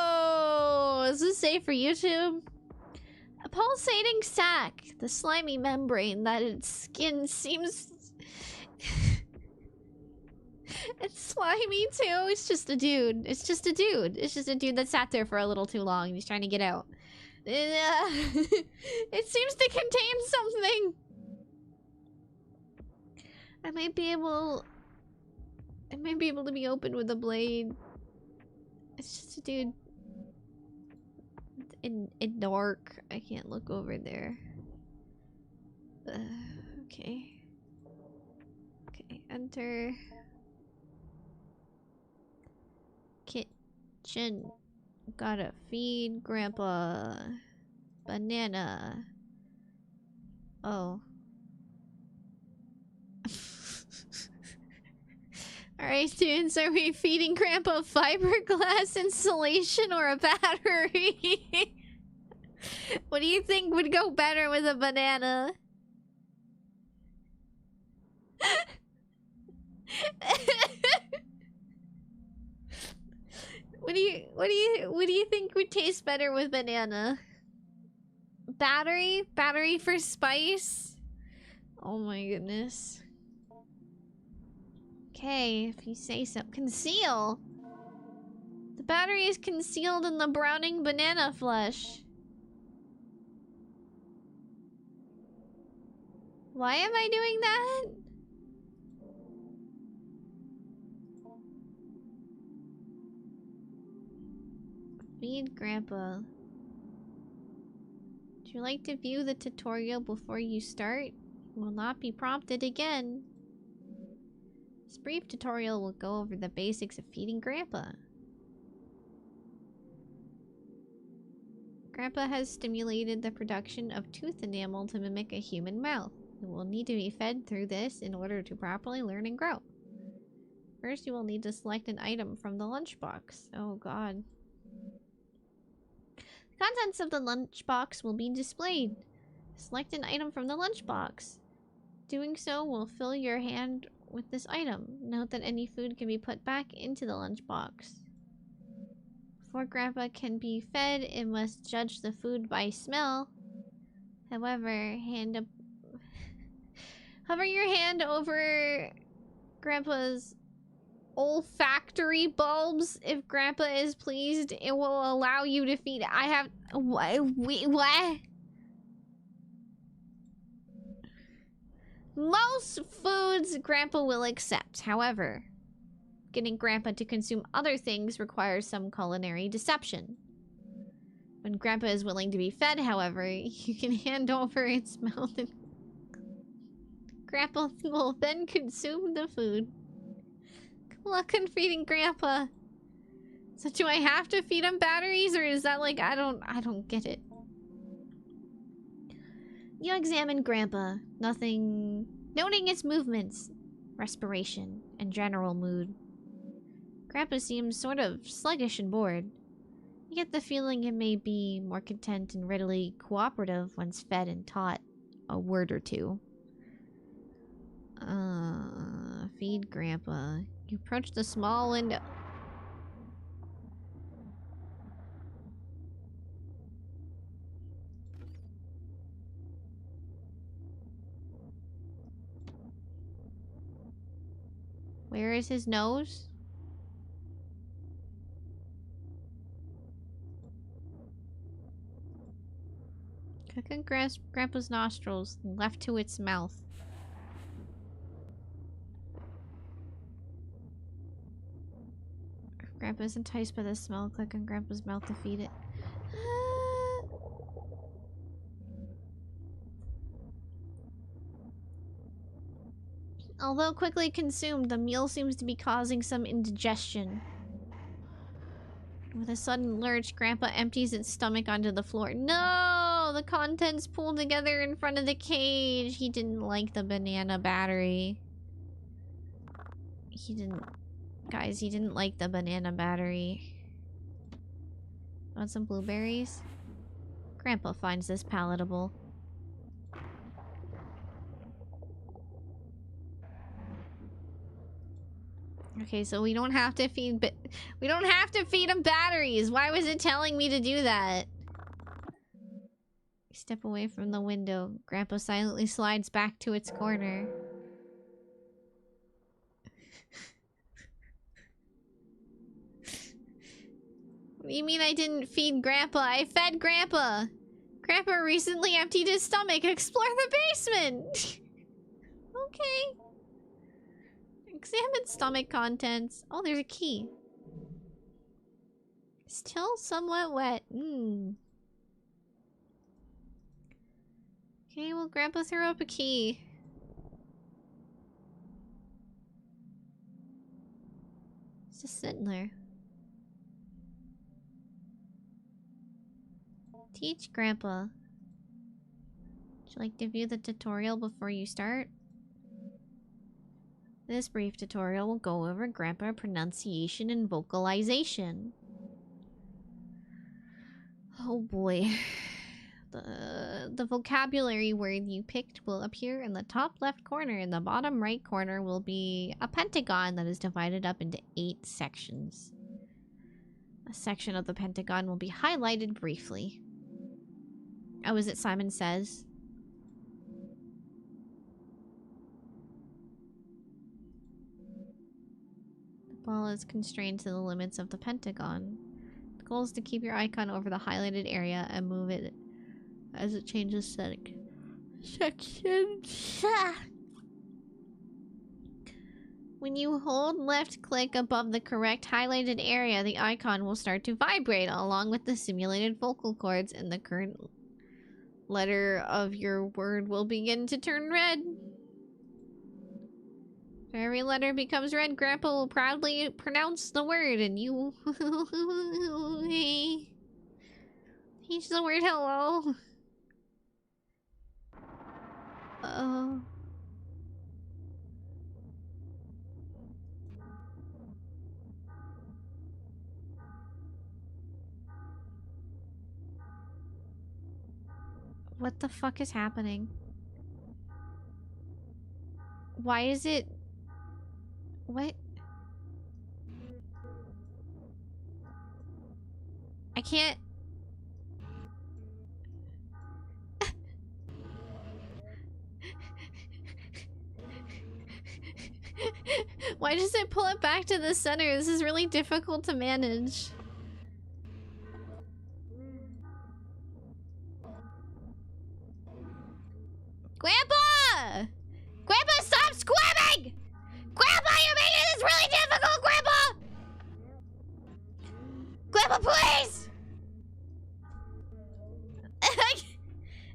Oh! Is this safe for YouTube? A pulsating sac. The slimy membrane that its skin seems... It's slimy too. It's just a dude. It's just a dude. It's just a dude that sat there for a little too long and he's trying to get out. It seems to contain something. I might be able to be opened with a blade. It's just a dude. In dark. I can't look over there. Okay. Okay, enter. Kitchen. Gotta feed Grandpa. Banana. Oh. Alright, students, are we feeding Grandpa fiberglass insulation or a battery? What do you think would go better with a banana? What do you think would taste better with banana? Battery? Battery for spice? Oh my goodness. Okay, if you say so. Conceal! The battery is concealed in the browning banana flesh. Why am I doing that? Feed Grandpa. Would you like to view the tutorial before you start? You will not be prompted again. This brief tutorial will go over the basics of feeding Grandpa. Grandpa has stimulated the production of tooth enamel to mimic a human mouth. You will need to be fed through this in order to properly learn and grow. First, you will need to select an item from the lunchbox. Oh god. The contents of the lunchbox will be displayed. Select an item from the lunchbox. Doing so will fill your hand with this item. Note that any food can be put back into the lunchbox. Before Grandpa can be fed, it must judge the food by smell. However, hover your hand over Grandpa's olfactory bulbs. If Grandpa is pleased, it will allow you to feed. What? Most foods Grandpa will accept. However, getting Grandpa to consume other things requires some culinary deception. When Grandpa is willing to be fed, however, you can hand over its mouth and Grandpa will then consume the food. Good luck on feeding Grandpa. So do I have to feed him batteries, or is that like, I don't get it. You examine Grandpa, noting its movements, respiration, and general mood. Grandpa seems sort of sluggish and bored. You get the feeling it may be more content and readily cooperative once fed and taught a word or two. Feed Grandpa. You approach the small window. Where is his nose? Click on Grandpa's nostrils, left to its mouth. If Grandpa is enticed by the smell, click on Grandpa's mouth to feed it. Although quickly consumed, the meal seems to be causing some indigestion. With a sudden lurch, Grandpa empties its stomach onto the floor. No! The contents pulled together in front of the cage. He didn't like the banana battery. He didn't... Guys, he didn't like the banana battery. Want some blueberries? Grandpa finds this palatable. Okay, so we don't have to feed him batteries. Why was it telling me to do that? Step away from the window. Grandpa silently slides back to its corner. What do you mean I didn't feed Grandpa? I fed Grandpa. Grandpa recently emptied his stomach. Explore the basement. Okay. Examine stomach contents. Oh, there's a key. Still somewhat wet. Okay, well, Grandpa threw up a key. It's just sitting there. Teach Grandpa. Would you like to view the tutorial before you start? This brief tutorial will go over Grandpa pronunciation and vocalization. Oh boy. The vocabulary word you picked will appear in the top left corner. In the bottom right corner will be a pentagon that is divided up into 8 sections. A section of the pentagon will be highlighted briefly. Oh, is it Simon Says? The ball is constrained to the limits of the pentagon. The goal is to keep your icon over the highlighted area and move it as it changes sections. When you hold left click above the correct highlighted area, the icon will start to vibrate along with the simulated vocal cords, and the current letter of your word will begin to turn red. If every letter becomes red, Grandpa will proudly pronounce the word, and you... Teach the word hello. Uh-oh. What the fuck is happening? Why is it... What? I can't... Why does it pull it back to the center? This is really difficult to manage. Grandpa! Grandpa, stop squirming! Grandpa, you're making this really difficult, Grandpa! Grandpa, please!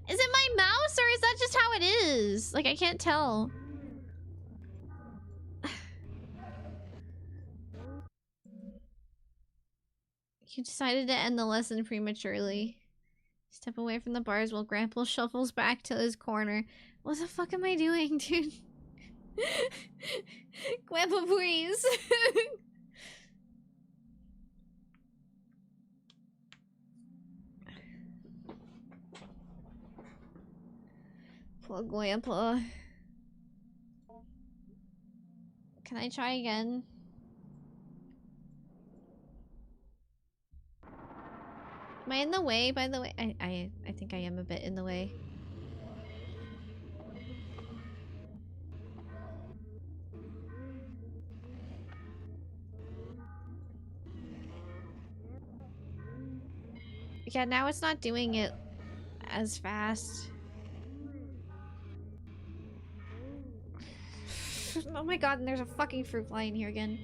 Is it my mouse, or is that just how it is? Like, I can't tell. You decided to end the lesson prematurely. Step away from the bars while Grandpa shuffles back to his corner. What the fuck am I doing, dude? Grandpa, please. Poor Grandpa. Can I try again? Am I in the way, by the way? I think I am a bit in the way. Yeah, now it's not doing it as fast. Oh my god, and there's a fucking fruit fly in here again.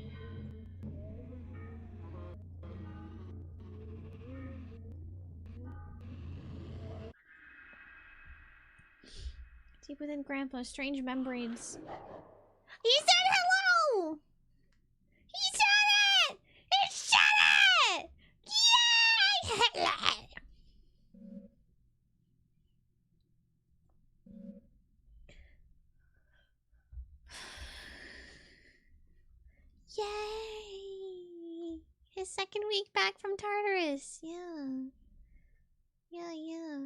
Deep within Grandpa, strange membranes. He said hello! He said it! He said it! Yay! Yay! His second week back from Tartarus. Yeah. Yeah, yeah.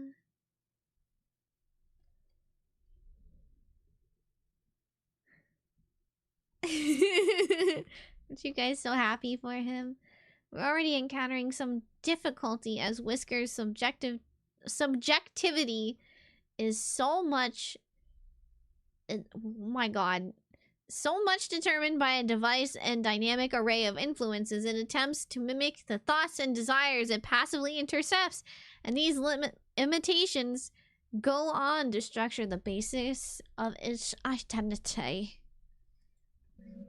Aren't you guys so happy for him? We're already encountering some difficulty as Whisker's subjectivity is so much... oh my god. So much determined by a diverse and dynamic array of influences it attempts to mimic the thoughts and desires it passively intercepts. And these imitations go on to structure the basis of its identity.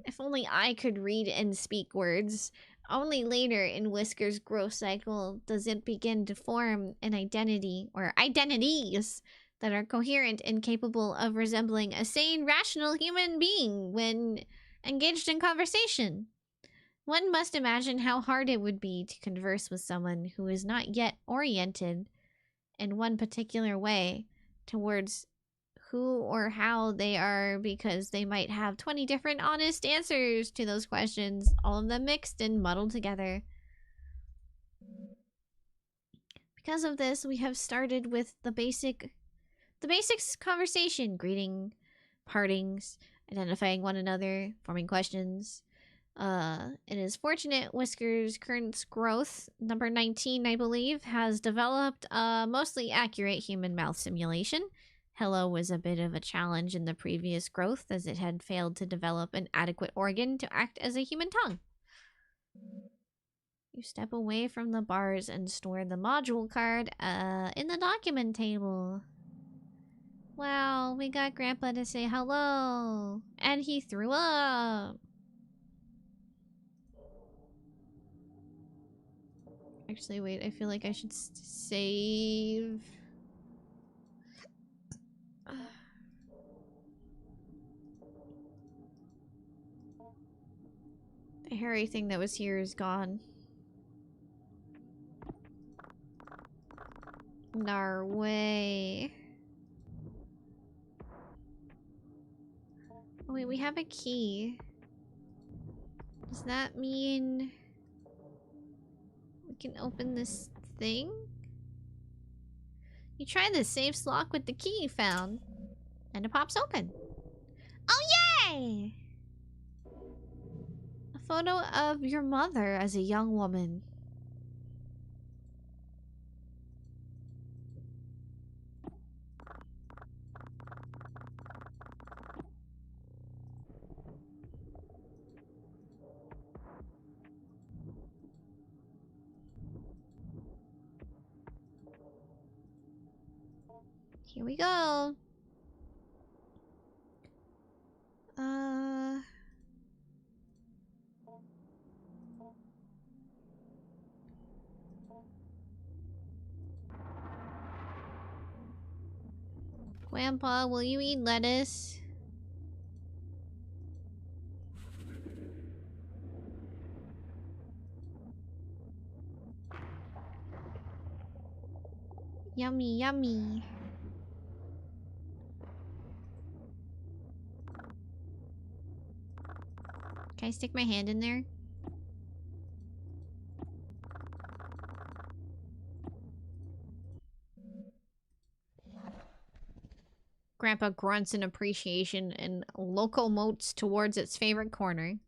If only I could read and speak words. Only later in Whisker's growth cycle does it begin to form an identity, or identities, that are coherent and capable of resembling a sane, rational human being when engaged in conversation. One must imagine how hard it would be to converse with someone who is not yet oriented in one particular way towards who or how they are, because they might have 20 different honest answers to those questions, all of them mixed and muddled together. Because of this, we have started with the basics conversation: greeting, partings, identifying one another, forming questions. It is fortunate Whisker's current growth, number 19 I believe, has developed a mostly accurate human mouth simulation. Hello was a bit of a challenge in the previous growth, as it had failed to develop an adequate organ to act as a human tongue. You step away from the bars and store the module card in the document table. Wow, we got Grandpa to say hello. And he threw up. Actually, wait, I feel like I should save. The hairy thing that was here is gone. No way. Oh, wait, we have a key. Does that mean we can open this thing? You try the safe lock with the key you found, and it pops open. Oh, yay! A photo of your mother as a young woman. Here we go. Grandpa, will you eat lettuce? Yummy, yummy. Can I stick my hand in there? Grandpa grunts in appreciation and locomotes towards its favorite corner.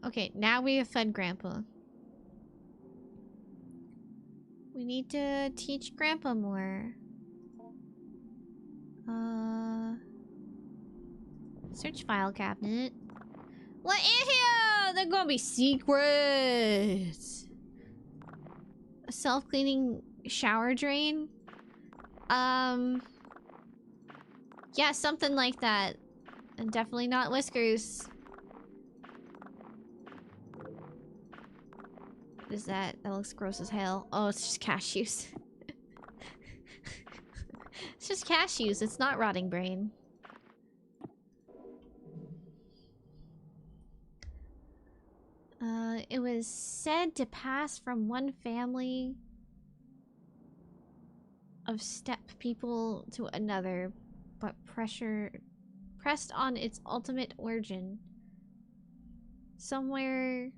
Okay, now we have fed Grandpa. We need to teach Grandpa more. Search file cabinet. What is here? they're gonna be secrets. A self-cleaning shower drain? Yeah, something like that. And definitely not whiskers. What is that? That looks gross as hell. Oh, it's just cashews. It's just cashews. It's not rotting brain. It was said to pass from one family of steppe people to another, but pressed on its ultimate origin. Somewhere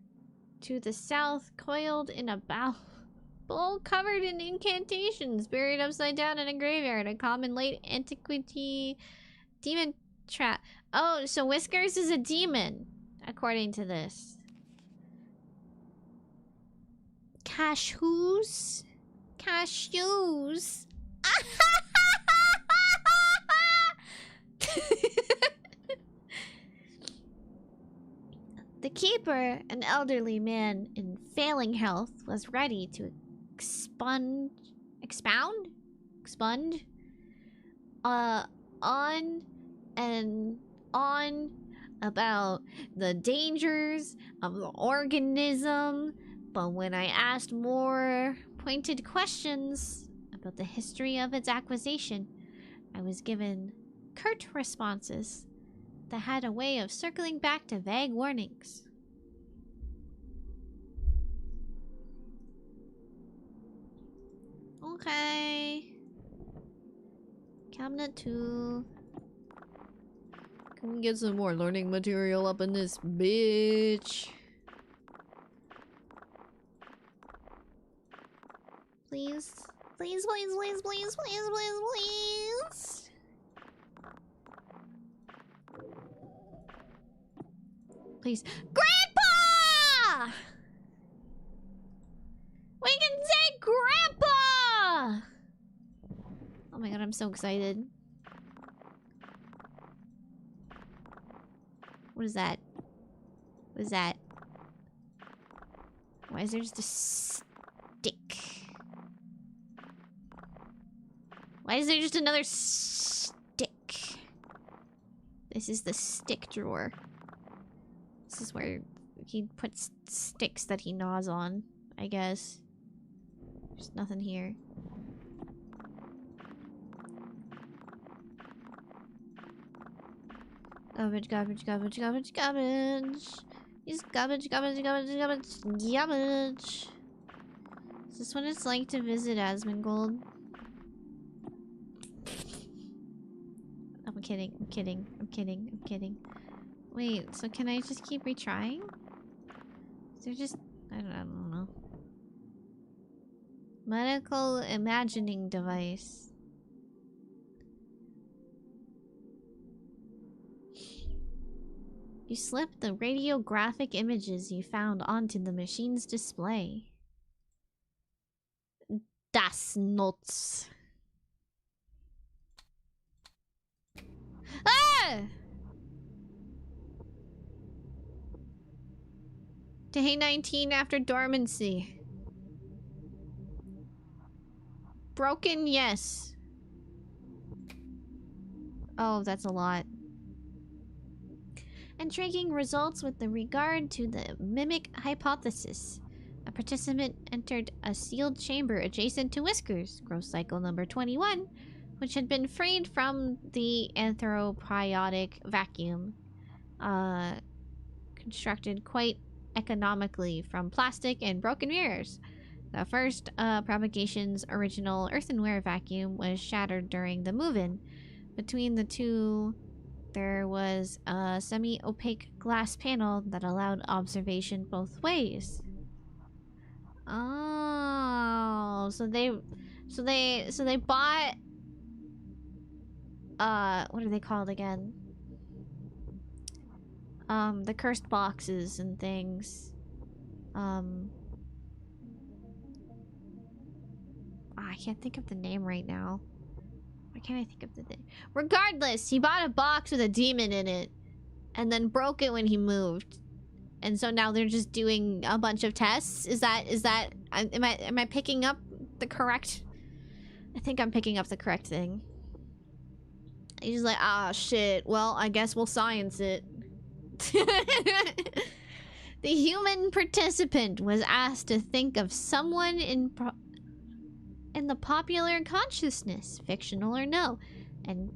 to the south, coiled in a bowl covered in incantations, buried upside down in a graveyard, a common late antiquity demon trap. Oh, so Whiskers is a demon, according to this. Cashews? Cashews? The keeper, an elderly man in failing health, was ready to expound on and on about the dangers of the organism. But when I asked more pointed questions about the history of its acquisition, I was given curt responses that had a way of circling back to vague warnings. Okay. Cabinet 2. Can we get some more learning material up in this bitch? Please. Please, please, please, please, please, please, please. Please. Grandpa! We can say Grandpa! Oh my god, I'm so excited. What is that? What is that? Why is there just a stick? Why is there just another stick? This is the stick drawer. This is where he puts sticks that he gnaws on, I guess. There's nothing here. Garbage, garbage, garbage, garbage, garbage. Use garbage, garbage, garbage, garbage, garbage. Is this what it's like to visit Asmongold? I'm kidding, I'm kidding, I'm kidding, I'm kidding. Wait, so can I just keep retrying? Is there just... I don't know. Medical imagining device. You slipped the radiographic images you found onto the machine's display. Das nuts. Ah! Day 19 after dormancy. Broken, yes. Oh, that's a lot. Intriguing results with regard to the mimic hypothesis. A participant entered a sealed chamber adjacent to Whiskers, growth cycle number 21, which had been freed from the anthropiotic vacuum. Constructed quite economically from plastic and broken mirrors. The first propagation's original earthenware vacuum was shattered during the move-in. Between the two, there was a semi-opaque glass panel that allowed observation both ways. Oh, so they bought what are they called again? The cursed boxes and things. I can't think of the name right now. Why can't I think of the name? Regardless, he bought a box with a demon in it and then broke it when he moved. and so now they're just doing a bunch of tests. Is that am I picking up the correct? I think I'm picking up the correct thing. He's like, ah, shit. Well, I guess we'll science it. The human participant was asked to think of someone in the popular consciousness, fictional or no, and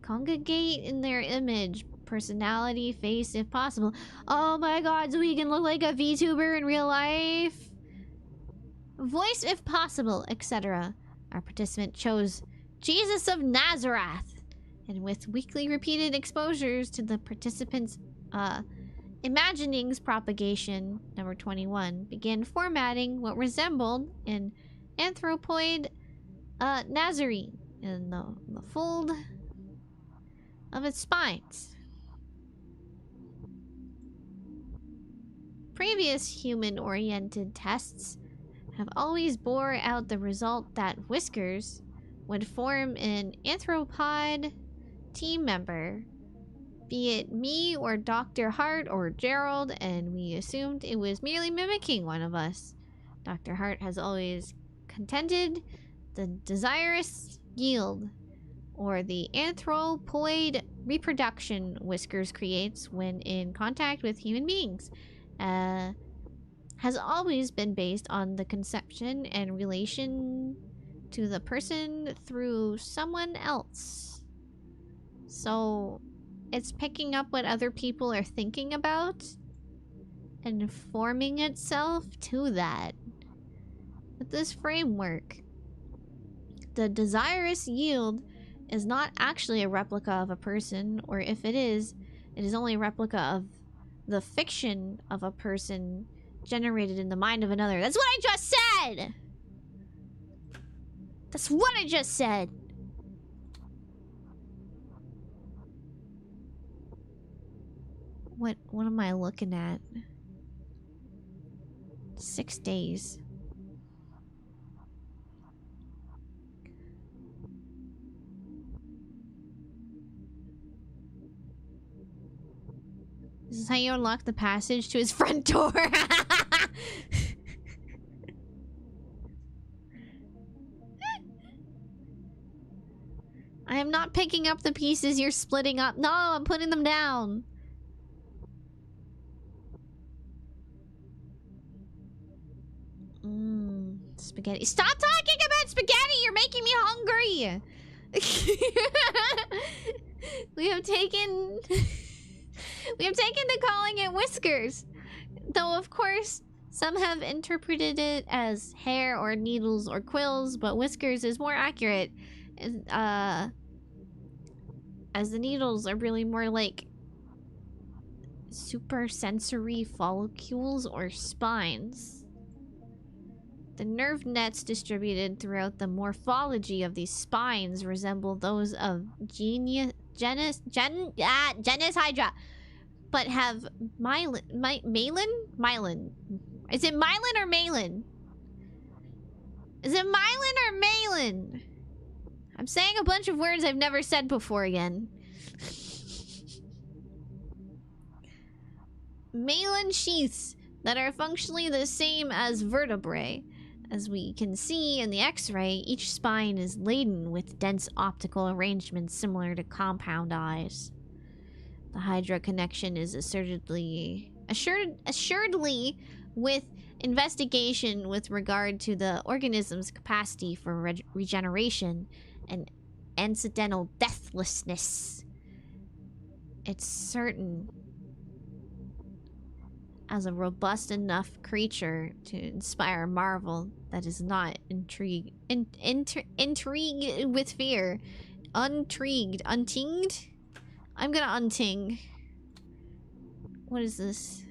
congregate in their image, personality, face, if possible. Oh my god, so we can look like a VTuber in real life? Voice, if possible, etc. Our participant chose Jesus of Nazareth, and with weekly repeated exposures to the participants' imaginings propagation, number 21, began formatting what resembled an anthropoid Nazarene in the fold of its spines. Previous human-oriented tests have always bore out the result that Whiskers would form an anthropod team member, be it me or Dr. Hart or Gerald, and we assumed it was merely mimicking one of us. Dr. Hart has always contended the desirous yield, or the anthropoid reproduction Whiskers creates when in contact with human beings, has always been based on the conception and relation to the person through someone else. So it's picking up what other people are thinking about and forming itself to that. With this framework, the desirous yield is not actually a replica of a person, or if it is only a replica of the fiction of a person generated in the mind of another. That's what I just said! That's what I just said! What am I looking at? 6 days. This is how you unlock the passage to his front door. I am not picking up the pieces you're splitting up. No, I'm putting them down. Spaghetti. Stop talking about spaghetti! You're making me hungry! We have taken to calling it Whiskers. Though, of course, some have interpreted it as hair or needles or quills, but Whiskers is more accurate. As the needles are really more like supersensory follicles or spines. The nerve nets distributed throughout the morphology of these spines resemble those of genus Hydra, but have myelin? Is it myelin or malin? Is it myelin or malin? I'm saying a bunch of words I've never said before again. Malin sheaths that are functionally the same as vertebrae. As we can see in the X-ray, each spine is laden with dense optical arrangements similar to compound eyes. The Hydra connection is assuredly with investigation with regard to the organism's capacity for regeneration and incidental deathlessness. It's certain as a robust enough creature to inspire marvel that is not intrigued with fear. Untinged? I'm gonna unting. What is this?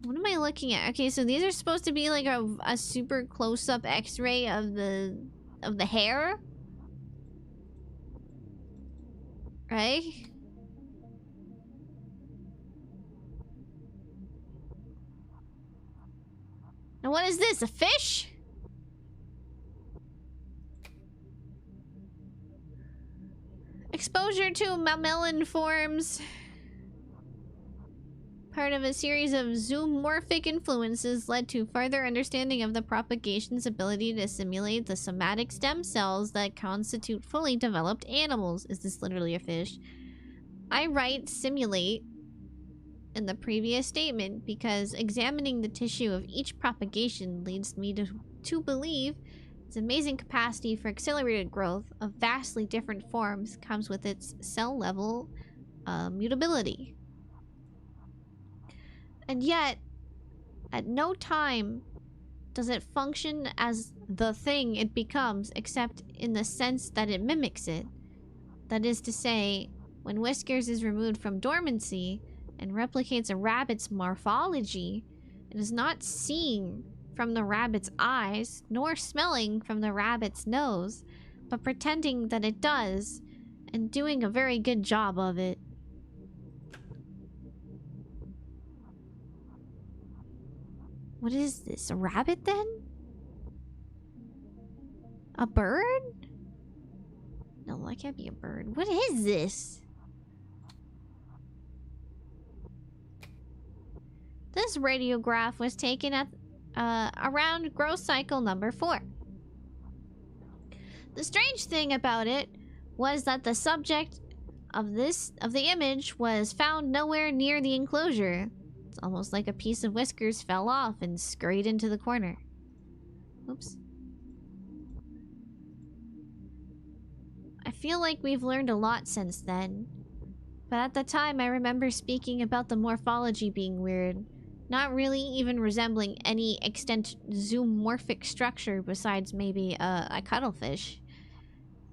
What am I looking at? Okay, so these are supposed to be like a super close-up X-ray of the hair? Right? And what is this? A fish? Exposure to mammalian forms. part of a series of zoomorphic influences led to further understanding of the propagation's ability to simulate the somatic stem cells that constitute fully developed animals. Is this literally a fish? I write simulate in the previous statement because examining the tissue of each propagation leads me to believe its amazing capacity for accelerated growth of vastly different forms comes with its cell-level mutability. And yet, at no time does it function as the thing it becomes, except in the sense that it mimics it. That is to say, when Whiskers is removed from dormancy and replicates a rabbit's morphology, it is not seeing from the rabbit's eyes, nor smelling from the rabbit's nose, but pretending that it does, and doing a very good job of it. What is this? A rabbit, then? A bird? No, that can't be a bird. What is this? This radiograph was taken at around growth cycle number 4. The strange thing about it was that the subject of the image was found nowhere near the enclosure. It's almost like a piece of Whiskers fell off and scurried into the corner. Oops. I feel like we've learned a lot since then. But at the time, I remember speaking about the morphology being weird. Not really even resembling any extent zoomorphic structure besides maybe a cuttlefish.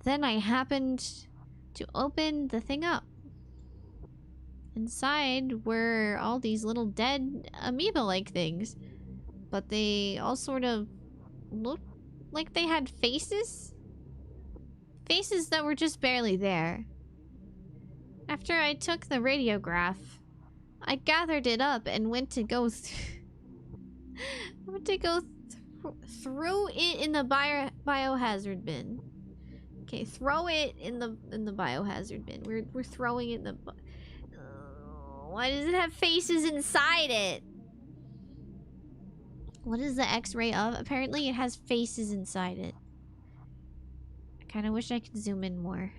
Then I happened to open the thing up. Inside were all these little dead amoeba-like things. But they all sort of looked like they had faces? Faces that were just barely there. After I took the radiograph, I gathered it up and went to go throw it in the biohazard bin. Okay, throw it in the biohazard bin. We're throwing it in the. Why does it have faces inside it? What is the X-ray of? Apparently, it has faces inside it. I kind of wish I could zoom in more.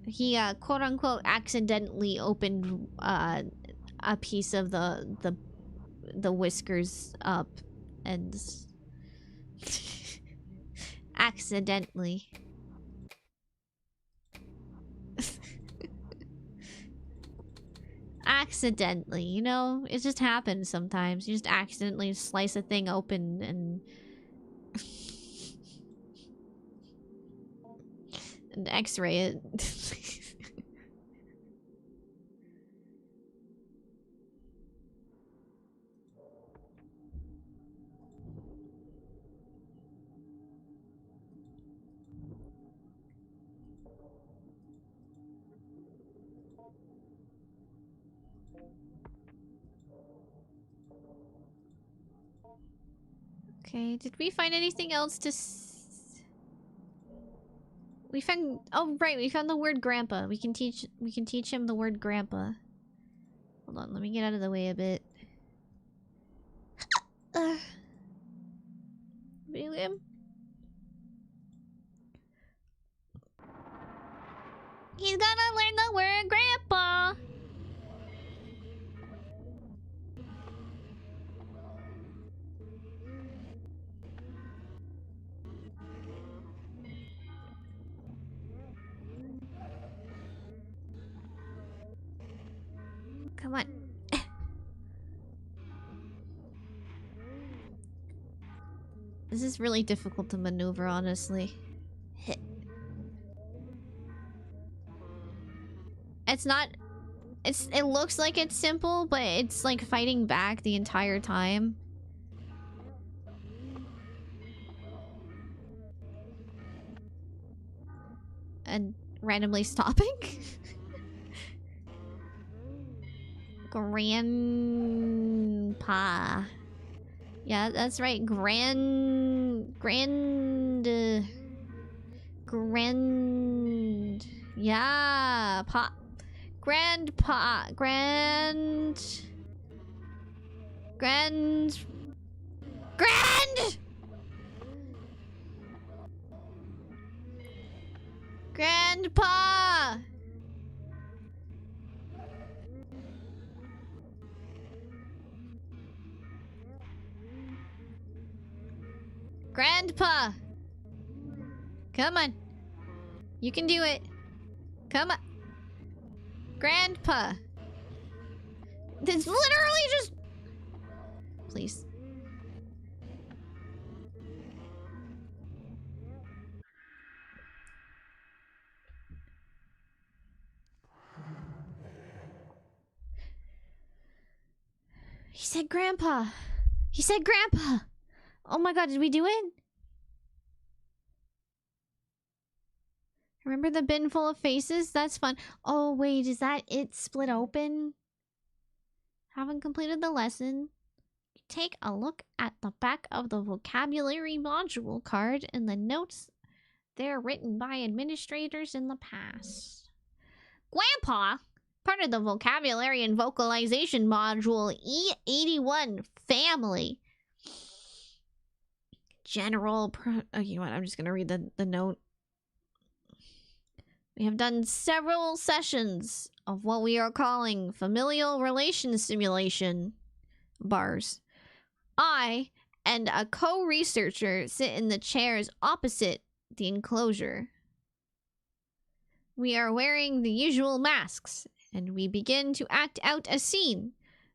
He quote-unquote accidentally opened a piece of the Whiskers up and accidentally. Accidentally, you know? It just happens sometimes. You just accidentally slice a thing open and and X-ray it. Okay, did we find anything else to we found... Oh, right, we found the word grandpa. We can teach him the word grandpa. Hold on, let me get out of the way a bit. William? He's gonna learn the word grandpa! Come on. This is really difficult to maneuver, honestly. It's not... It looks like it's simple, but it's like fighting back the entire time. And randomly stopping? Grandpa. Yeah, that's right. Grand... Yeah, Grandpa. Grandpa! Grandpa! Come on. You can do it. Come on. Grandpa! It's literally just... Please. He said Grandpa. He said Grandpa. Oh my god, did we do it? Remember the bin full of faces? That's fun. Oh wait, is that it split open? Haven't completed the lesson. Take a look at the back of the vocabulary module card and the notes. They're written by administrators in the past. Grandpa, part of the vocabulary and vocalization module E81 family. General oh, you know what? I'm just gonna read the note. We have done several sessions of what we are calling familial relation simulation bars. I and a co-researcher sit in the chairs opposite the enclosure. We are wearing the usual masks, and we begin to act out a scene,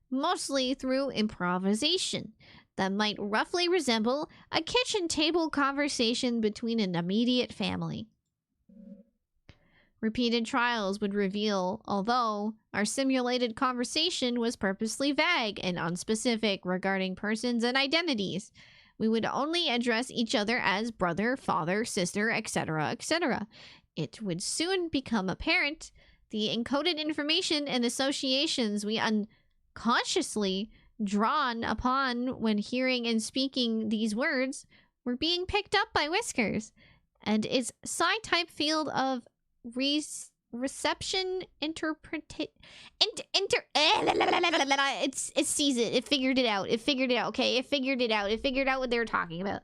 mostly through improvisation, that might roughly resemble a kitchen table conversation between an immediate family. Repeated trials would reveal, although our simulated conversation was purposely vague and unspecific regarding persons and identities, we would only address each other as brother, father, sister, etc., etc. It would soon become apparent the encoded information and associations we unconsciously drawn upon when hearing and speaking these words were being picked up by Whiskers, and its psi-type field of reception it sees it. It figured it out. Okay, it figured it out. It figured out what they were talking about.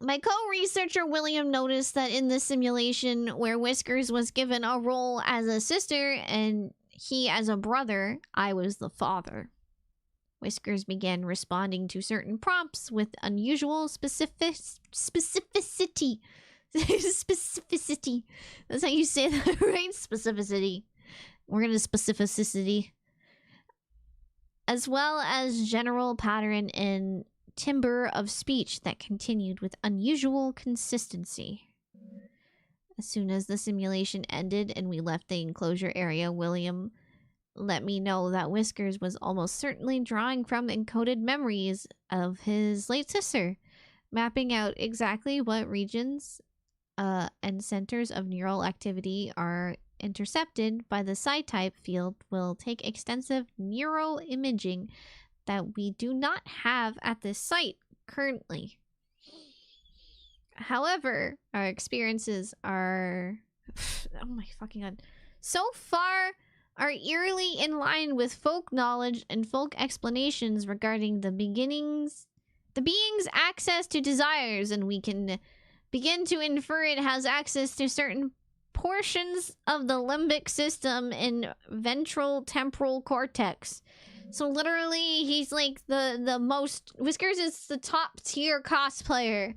My co-researcher William noticed that in the simulation where Whiskers was given a role as a sister and he as a brother, I was the father. Whiskers began responding to certain prompts with unusual specificity. Specificity. That's how you say that, right? Specificity. We're gonna specificity. As well as general pattern and timbre of speech that continued with unusual consistency. As soon as the simulation ended and we left the enclosure area, William let me know that Whiskers was almost certainly drawing from encoded memories of his late sister, mapping out exactly what regions and centers of neural activity are intercepted by the psi-type field will take extensive neuroimaging that we do not have at this site currently. However, our experiences are... oh my fucking god. So far, are eerily in line with folk knowledge and folk explanations regarding the being's access to desires, and we can begin to infer it has access to certain portions of the limbic system and ventral temporal cortex. So literally, he's like the most... Whiskers is the top tier cosplayer.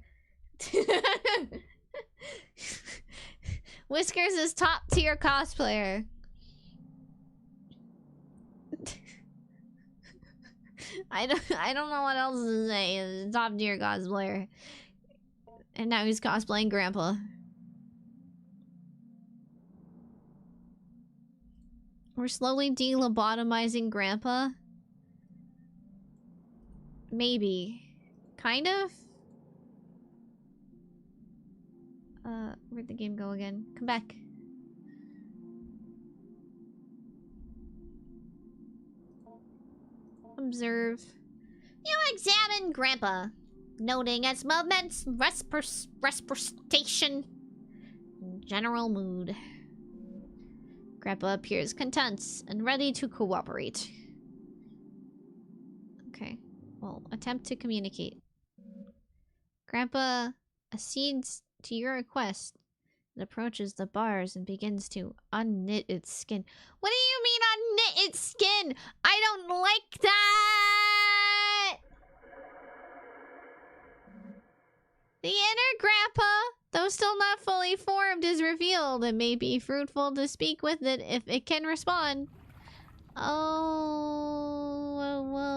Whiskers is top tier cosplayer. I don't know what else to say. Top tier cosplayer. And now he's cosplaying Grandpa. We're slowly de-lobotomizing Grandpa. Maybe. Kind of? Where'd the game go again? Come back. Observe. You examine Grandpa, noting its movements, respiration, general mood. Grandpa appears content and ready to cooperate. Okay. Well, attempt to communicate. Grandpa accedes to your request. It approaches the bars and begins to unknit its skin. What do you mean unknit its skin? I don't like that! The inner Grandpa, though still not fully formed, is revealed. It may be fruitful to speak with it if it can respond. Oh, whoa.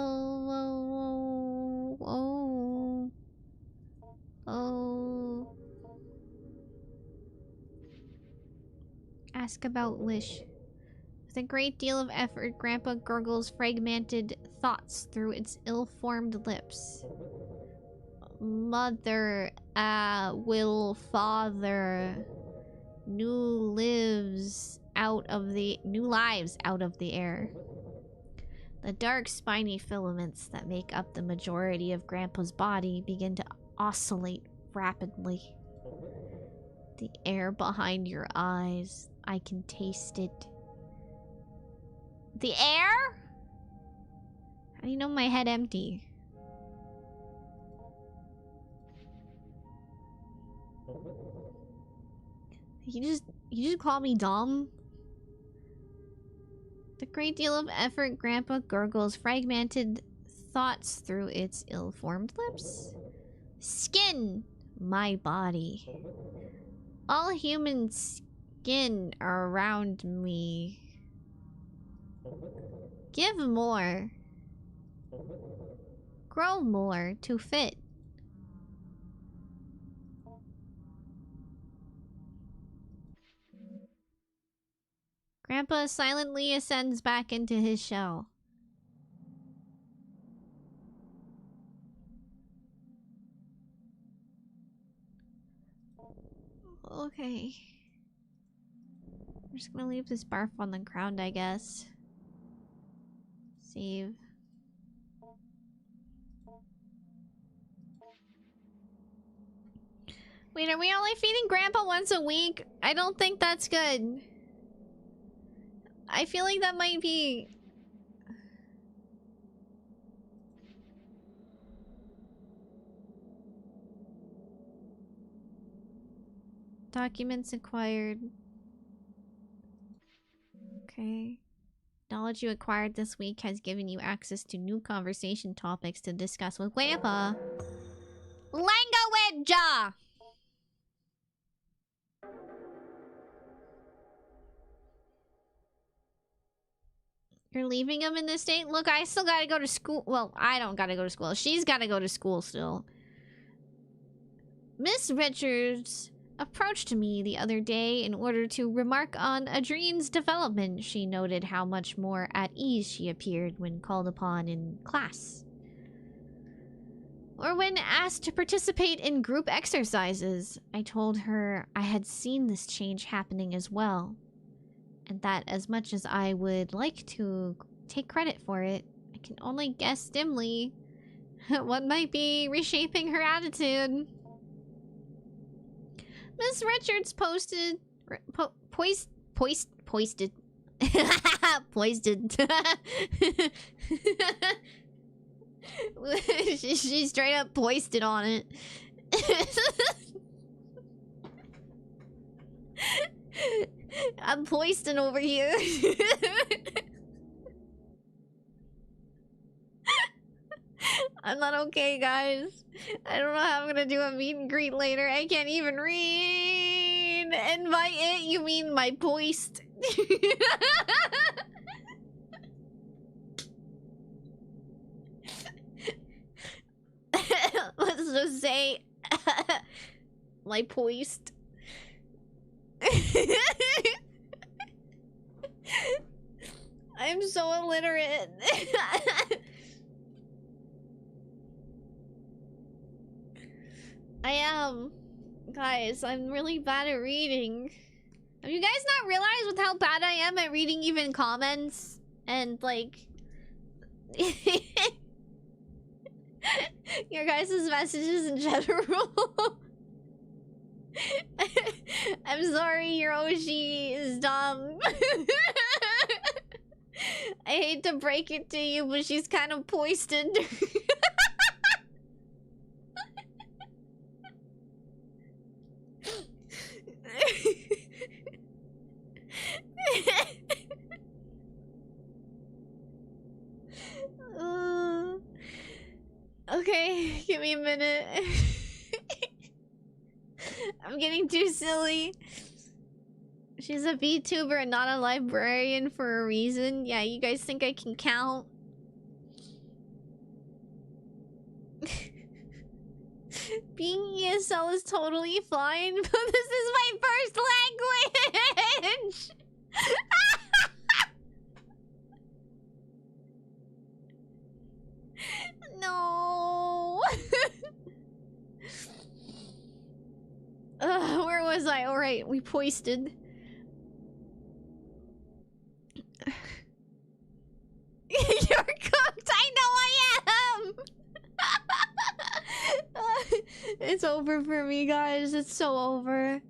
Ask about Lish. With a great deal of effort, Grandpa gurgles fragmented thoughts through its ill-formed lips. Mother, will father. New lives out of the air. The dark spiny filaments that make up the majority of Grandpa's body begin to oscillate rapidly. The air behind your eyes, I can taste it. The air? How do you know my head empty? You just call me dumb? With a great deal of effort, Grandpa gurgles fragmented thoughts through its ill-formed lips. Skin, my body. All human skin are around me. Give more. Grow more to fit. Grandpa silently ascends back into his shell. Okay. I'm just gonna leave this barf on the ground, I guess. Save. Wait, are we only feeding Grandpa once a week? I don't think that's good. I feel like that might be... Documents acquired. Okay. Knowledge you acquired this week has given you access to new conversation topics to discuss with Grandpa. Language! You're leaving him in this state? Look, I still gotta go to school. Well, I don't gotta go to school. She's gotta go to school still. Miss Richards approached me the other day in order to remark on Adrine's development. She noted how much more at ease she appeared when called upon in class, or when asked to participate in group exercises. I told her I had seen this change happening as well, and that as much as I would like to take credit for it, I can only guess dimly what might be reshaping her attitude. Miss Richards posted... Poisted. She straight up poisted on it. I'm poisting over here. I'm not okay, guys. I don't know how I'm gonna do a meet and greet later. I can't even read. Invite it? You mean my poist? Let's just say my poist. I'm so illiterate. I am. Guys, I'm really bad at reading. Have you guys not realized with how bad I am at reading even comments? And, like... your guys' messages in general? I'm sorry, your Oshi is dumb. I hate to break it to you, but she's kind of poisoned. Okay, give me a minute. I'm getting too silly. She's a VTuber and not a librarian for a reason. Yeah, you guys think I can count? Being ESL is totally fine, but this is my first language! No! Where was I? Alright, we poisted. You're cooked! I know I am! It's over for me, guys. It's so over.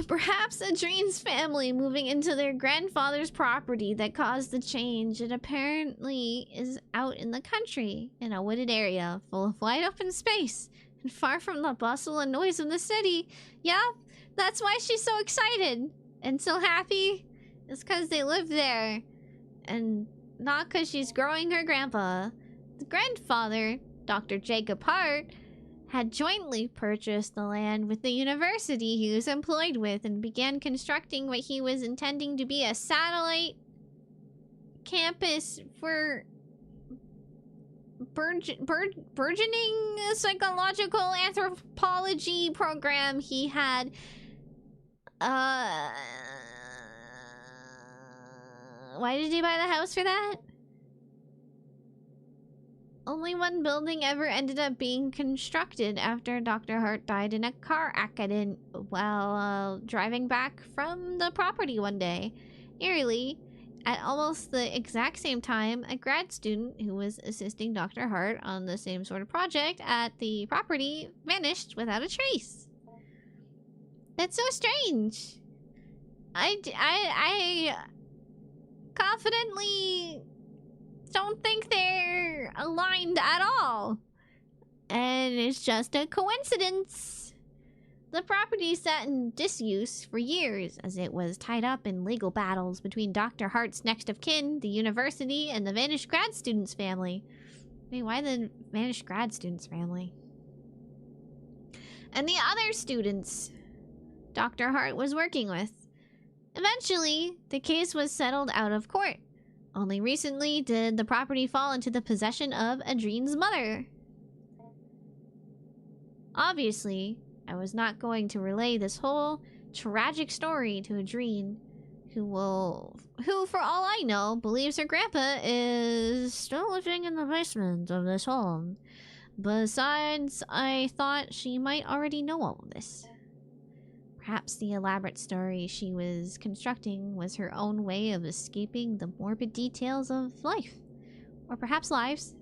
Perhaps Adrine's family moving into their grandfather's property that caused the change. It apparently is out in the country, in a wooded area, full of wide open space, and far from the bustle and noise of the city. Yeah, that's why she's so excited and so happy. It's because they live there, and not because she's growing her grandpa. The grandfather, Dr. Jacob Hart, had jointly purchased the land with the university he was employed with and began constructing what he was intending to be a satellite campus for burgeoning psychological anthropology program he had. Why did he buy the house for that? Only one building ever ended up being constructed after Dr. Hart died in a car accident while driving back from the property one day. Eerily, at almost the exact same time, a grad student who was assisting Dr. Hart on the same sort of project at the property vanished without a trace. That's so strange. I confidently don't think they're aligned at all. And it's just a coincidence. The property sat in disuse for years as it was tied up in legal battles between Dr. Hart's next of kin, the university, and the vanished grad student's family. Wait, why the vanished grad student's family? And the other students Dr. Hart was working with. Eventually, the case was settled out of court. Only recently did the property fall into the possession of Adrine's mother. Obviously, I was not going to relay this whole tragic story to Adrine, who, for all I know, believes her grandpa is still living in the basement of this home. Besides, I thought she might already know all of this. Perhaps the elaborate story she was constructing was her own way of escaping the morbid details of life. Or perhaps lives.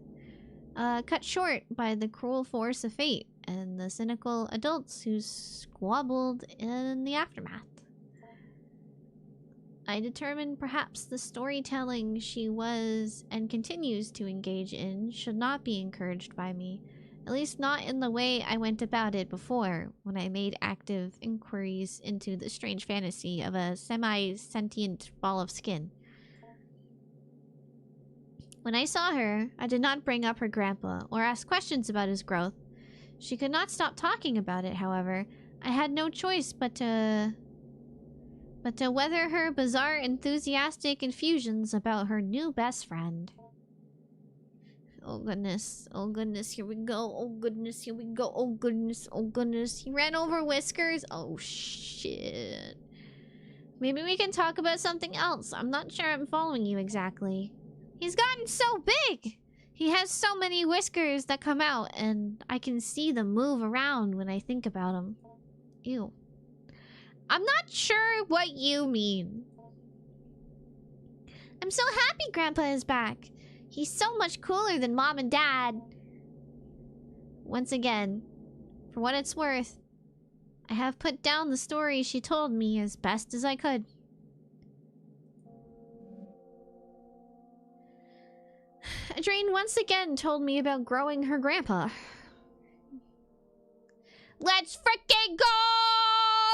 Cut short by the cruel force of fate and the cynical adults who squabbled in the aftermath. I determined perhaps the storytelling she was and continues to engage in should not be encouraged by me. At least not in the way I went about it before, when I made active inquiries into the strange fantasy of a semi-sentient ball of skin. When I saw her, I did not bring up her grandpa or ask questions about his growth. She could not stop talking about it, however. I had no choice but to weather her bizarre enthusiastic effusions about her new best friend. Oh goodness, here we go, oh goodness, here we go, oh goodness, he ran over Whiskers, oh shit. Maybe we can talk about something else, I'm not sure I'm following you exactly. He's gotten so big! He has so many whiskers that come out, and I can see them move around when I think about him. Ew. I'm not sure what you mean. I'm so happy Grandpa is back. He's so much cooler than Mom and Dad. Once again, for what it's worth, I have put down the story she told me as best as I could. Adrienne once again told me about growing her grandpa. Let's freaking go!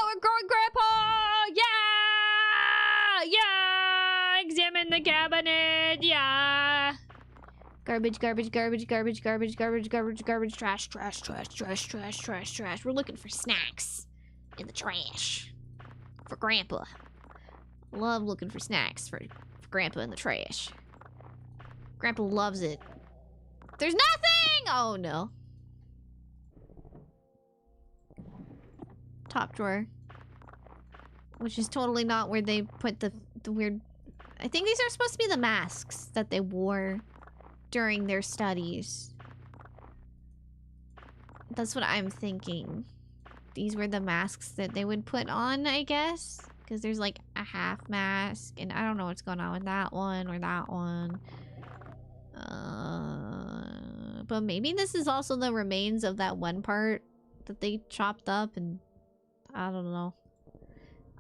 We're growing grandpa! Yeah! Yeah! Examine the cabinet! Yeah! Garbage, garbage, garbage, garbage, garbage, garbage, garbage, garbage, trash, trash, trash, trash, trash, trash, trash. We're looking for snacks in the trash. For grandpa. Love looking for snacks for grandpa in the trash. Grandpa loves it. There's nothing! Oh no. Top drawer. Which is totally not where they put the weird... I think these are supposed to be the masks that they wore during their studies. That's what I'm thinking. These were the masks that they would put on, I guess. Because there's like a half mask. And I don't know what's going on with that one or that one. But maybe this is also the remains of that one part that they chopped up and... I don't know.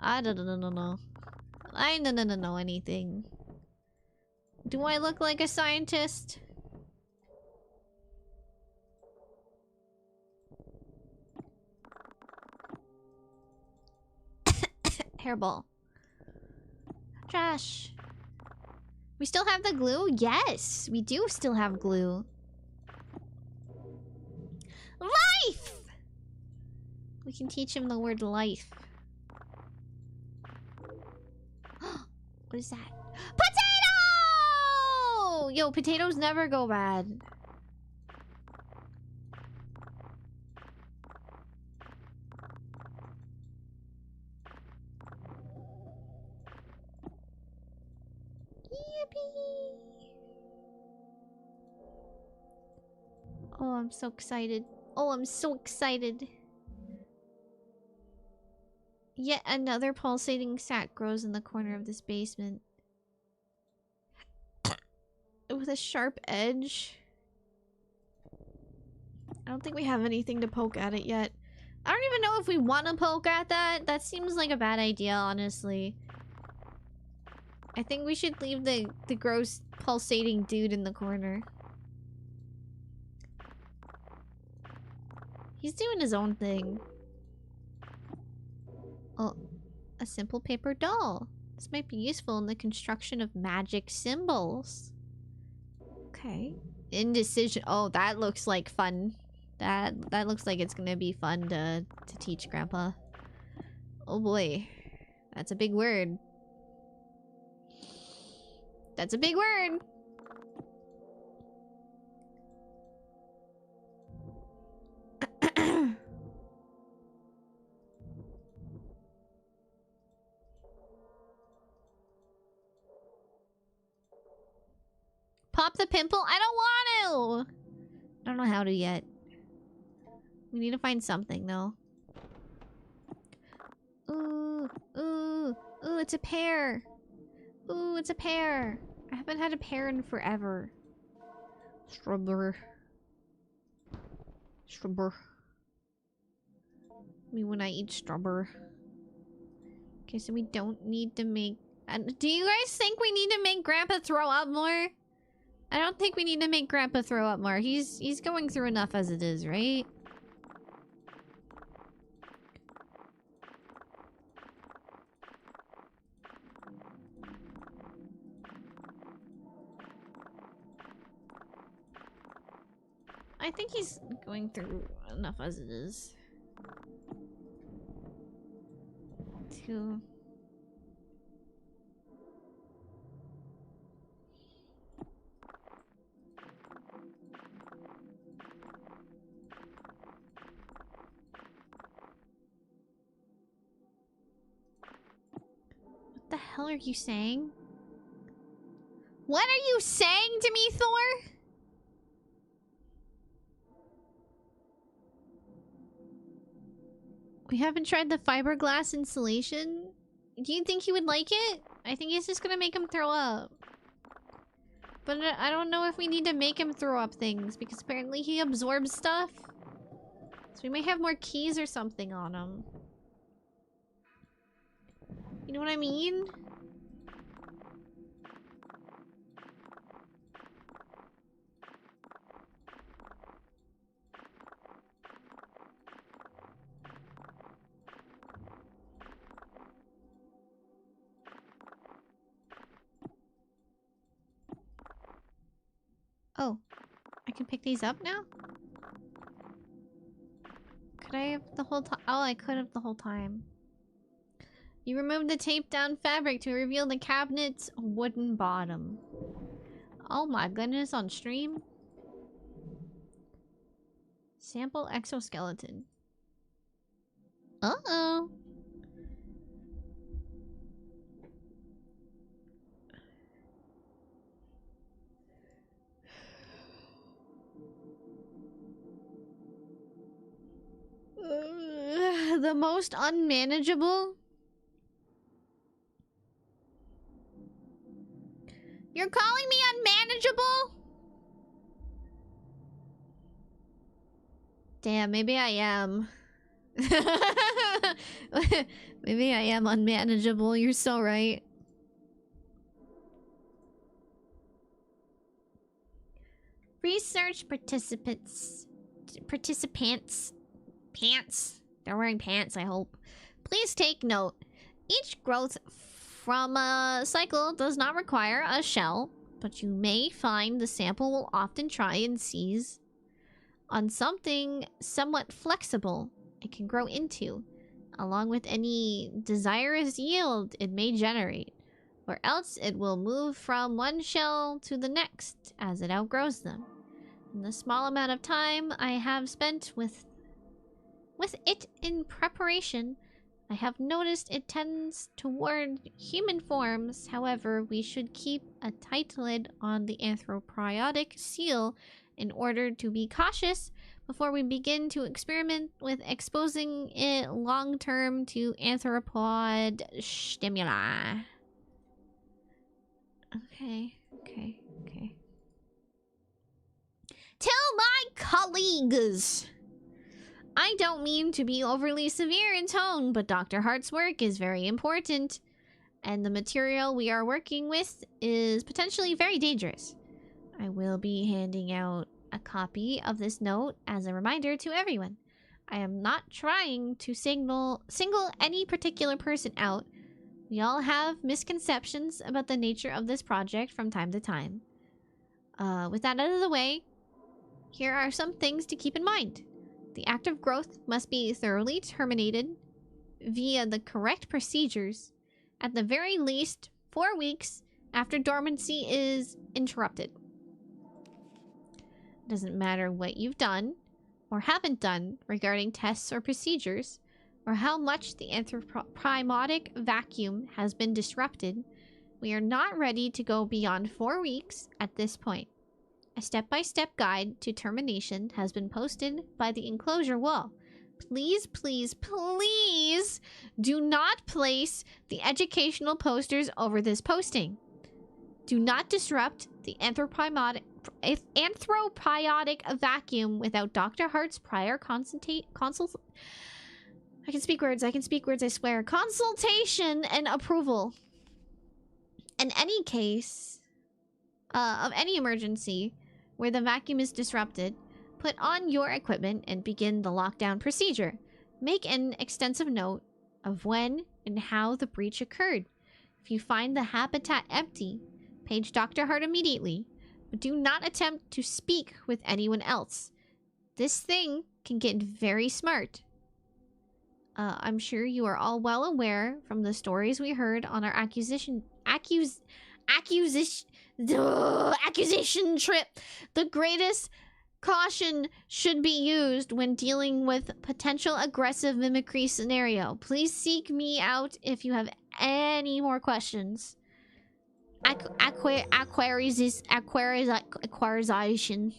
I don't know. I don't know anything. Do I look like a scientist? Hairball. Trash. We still have the glue? Yes, we do still have glue. Life! We can teach him the word life. What is that? Potato! Yo, potatoes never go bad. Yippee! Oh, I'm so excited. Oh, I'm so excited. Yet another pulsating sac grows in the corner of this basement. With a sharp edge. I don't think we have anything to poke at it yet. I don't even know if we want to poke at that. That seems like a bad idea, honestly. I think we should leave the gross pulsating dude in the corner. He's doing his own thing. Oh, a simple paper doll. This might be useful in the construction of magic symbols. Okay. Indecision. Oh, that looks like fun. That looks like it's gonna be fun to teach Grandpa. Oh boy. That's a big word. That's a big word! Pop the pimple? I don't want to! I don't know how to yet. We need to find something, though. Ooh, ooh, ooh, it's a pear! Ooh, it's a pear! I haven't had a pear in forever. Strawberry. Strawberry. Me when I eat strawberry. Okay, so we don't need to make... do you guys think we need to make Grandpa throw up more? I don't think we need to make Grandpa throw up more. He's going through enough as it is, right? I think he's going through enough as it is. To... What the hell are you saying? What are you saying to me, Thor? We haven't tried the fiberglass insulation. Do you think he would like it? I think it's just gonna make him throw up. But I don't know if we need to make him throw up things, because apparently he absorbs stuff. So we may have more keys or something on him. You know what I mean? Oh, I can pick these up now? Could I have the whole time? Oh, I could have the whole time. You removed the taped down fabric to reveal the cabinet's wooden bottom. Oh my goodness, on stream? Sample exoskeleton. Uh-oh. The most unmanageable? You're calling me unmanageable? Damn, maybe I am. Maybe I am unmanageable. You're so right. Research participants. Pants. They're wearing pants, I hope. Please take note. Each growth from a cycle does not require a shell, but you may find the sample will often try and seize on something somewhat flexible it can grow into, along with any desirous yield it may generate, or else it will move from one shell to the next as it outgrows them. In the small amount of time I have spent with it in preparation, I have noticed it tends toward human forms. However, we should keep a tight lid on the anthroporiodic seal in order to be cautious before we begin to experiment with exposing it long-term to anthropod stimuli. Okay. Tell my colleagues! I don't mean to be overly severe in tone, but Dr. Hart's work is very important, and the material we are working with is potentially very dangerous. I will be handing out a copy of this note as a reminder to everyone. I am not trying to single any particular person out. We all have misconceptions about the nature of this project from time to time. With that out of the way, here are some things to keep in mind. The act of growth must be thoroughly terminated via the correct procedures at the very least 4 weeks after dormancy is interrupted. It doesn't matter what you've done or haven't done regarding tests or procedures, or how much the anthroprimodic vacuum has been disrupted. We are not ready to go beyond 4 weeks at this point. A step-by-step guide to termination has been posted by the enclosure wall. Please, please, please do not place the educational posters over this posting. Do not disrupt the anthroprimodic vacuum without Dr. Hart's prior I can speak words, I swear. Consultation and approval. In any case of any emergency where the vacuum is disrupted, put on your equipment and begin the lockdown procedure. Make an extensive note of when and how the breach occurred. If you find the habitat empty, page Dr. Hart immediately, but do not attempt to speak with anyone else. This thing can get very smart. I'm sure you are all well aware from the stories we heard on our accusation trip. The greatest caution should be used when dealing with potential aggressive mimicry scenario. Please seek me out if you have any more questions. Acquirization.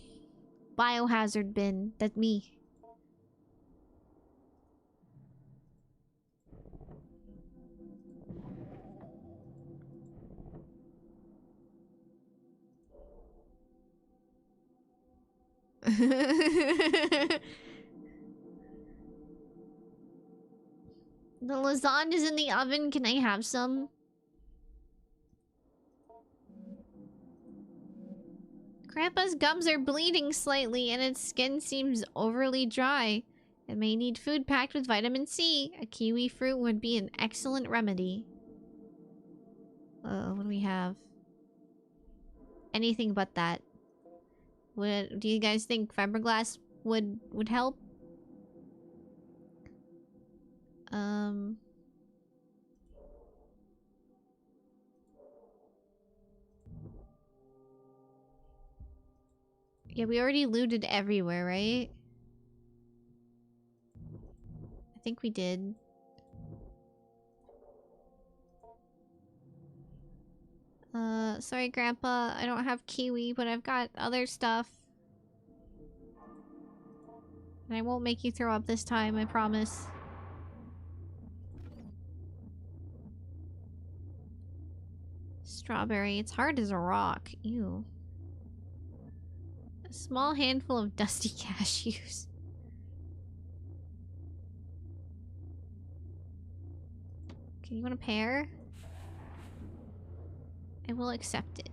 Biohazard bin. That's me. The lasagna is in the oven. Can I have some? Grandpa's gums are bleeding slightly and its skin seems overly dry. It may need food packed with vitamin C. A kiwi fruit would be an excellent remedy. What do we have? Anything but that. Do you guys think fiberglass would help? Yeah, we already looted everywhere, right? I think we did. Sorry, Grandpa. I don't have kiwi, but I've got other stuff. And I won't make you throw up this time, I promise. Strawberry. It's hard as a rock. Ew. A small handful of dusty cashews. Okay, you want a pear? I will accept it.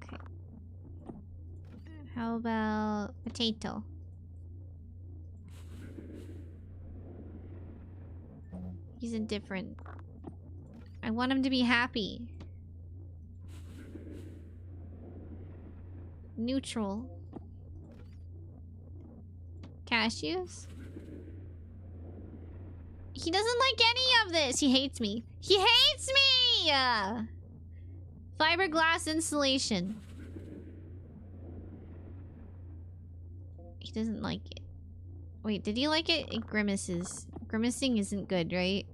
Okay. How about potato? He's indifferent. I want him to be happy. Neutral. Cashews? He doesn't like any of this. He hates me. He hates me! Fiberglass insulation. He doesn't like it. Wait, did he like it? It grimaces. Grimacing isn't good, right?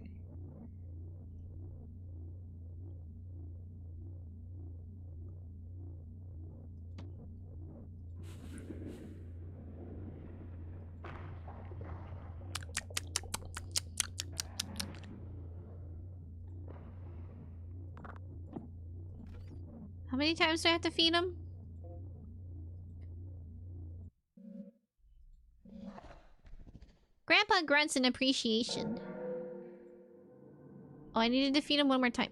How many times do I have to feed him? Grandpa grunts in appreciation. Oh, I needed to feed him one more time.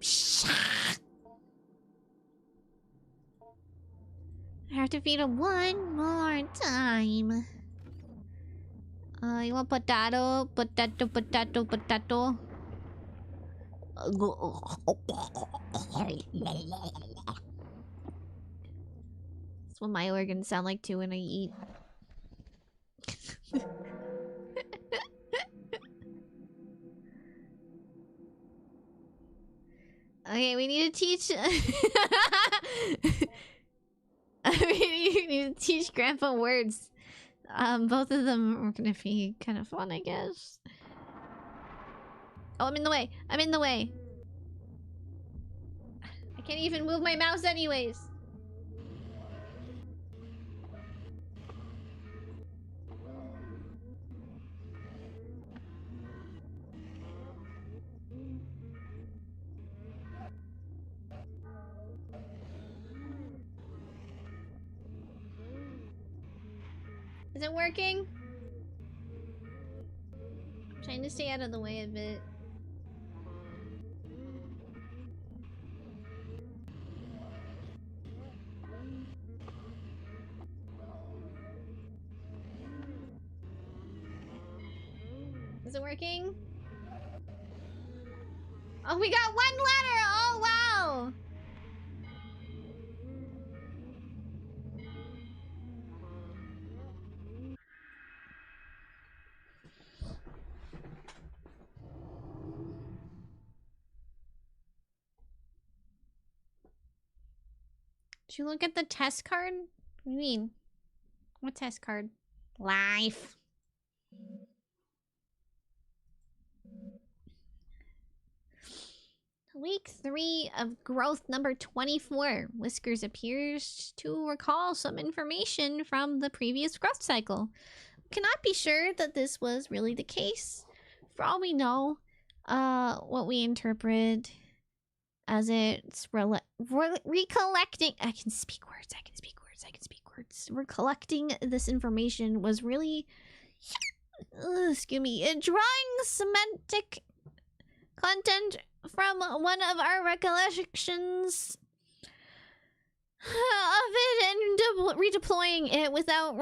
I have to feed him one more time. You want potato? Potato, potato, potato. That's what my organs sound like too when I eat. Okay, we need to teach... we need to teach Grandpa words. Both of them are gonna be kind of fun, I guess. Oh, I'm in the way. I'm in the way. I can't even move my mouse anyways. Is it working? I'm trying to stay out of the way a bit. Is it working? Oh, we got one letter! Oh, wow! Did you look at the test card? What do you mean? What test card? Life. Week 3 of growth number 24. Whiskers appears to recall some information from the previous growth cycle. Cannot be sure that this was really the case. For all we know, what we interpret as it's recollecting... I can speak words, I can speak words, I can speak words. records. We're collecting this information was really... excuse me. Drawing semantic content from one of our recollections of it and redeploying it without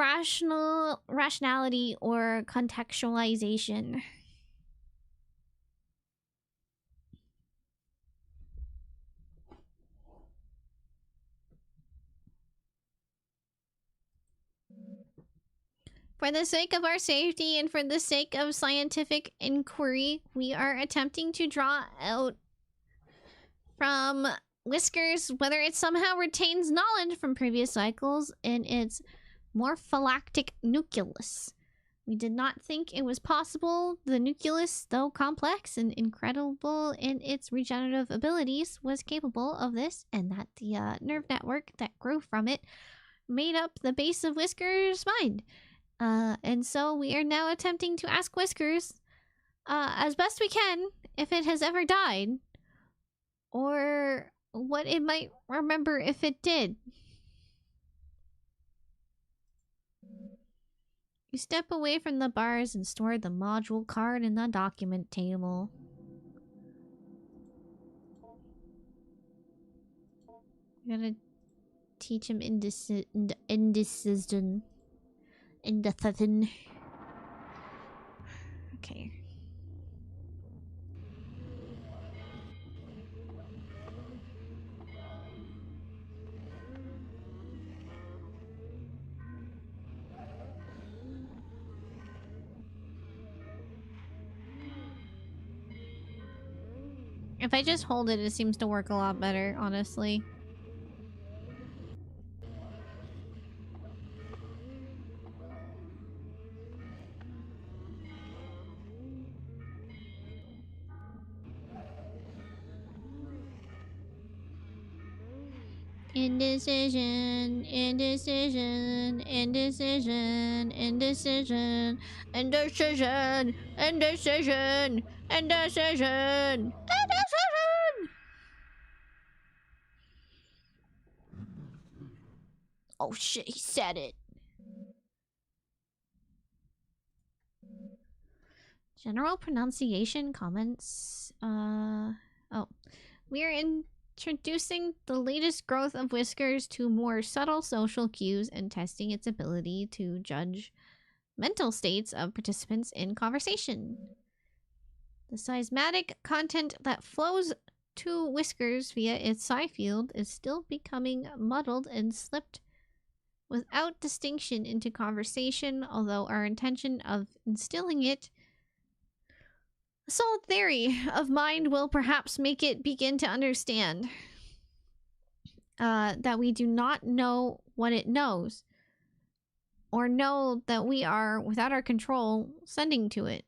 rationality or contextualization. For the sake of our safety and for the sake of scientific inquiry, we are attempting to draw out from Whiskers whether it somehow retains knowledge from previous cycles in its morphylactic nucleus. We did not think it was possible the nucleus, though complex and incredible in its regenerative abilities, was capable of this, and that the nerve network that grew from it made up the base of Whiskers' mind. And so we are now attempting to ask Whiskers, as best we can, if it has ever died. Or what it might remember if it did. You step away from the bars and store the module card in the document table. You gotta teach him indecision. Indecision. Okay. If I just hold it, it seems to work a lot better, honestly. Indecision, indecision, indecision, indecision, indecision, indecision, indecision, indecision. Oh shit, he said it. General pronunciation comments. Oh. We are introducing the latest growth of Whiskers to more subtle social cues and testing its ability to judge mental states of participants in conversation. The seismatic content that flows to Whiskers via its psi field is still becoming muddled and slipped without distinction into conversation, although our intention of instilling it a solid theory of mind will perhaps make it begin to understand that we do not know what it knows, or know that we are, without our control, sending to it.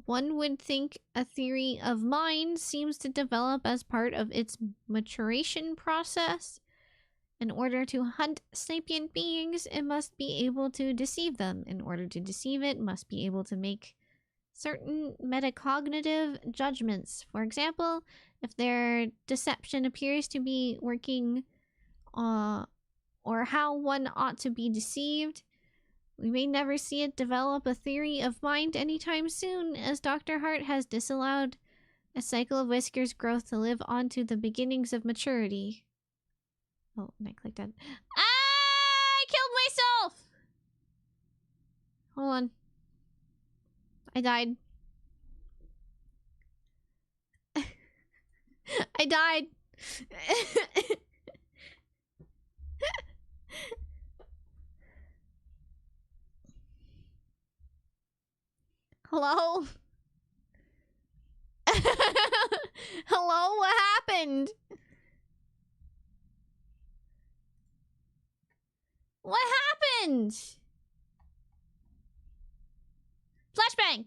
One would think a theory of mind seems to develop as part of its maturation process. In order to hunt sapient beings, it must be able to deceive them. In order to deceive it, must be able to make certain metacognitive judgments. For example, if their deception appears to be working, or how one ought to be deceived, we may never see it develop a theory of mind anytime soon, as Dr. Hart has disallowed a cycle of Whiskers growth to live on to the beginnings of maturity. Oh, and I clicked on. I killed myself! Hold on. I died. I died. Hello? Hello? What happened? What happened? Flashbang!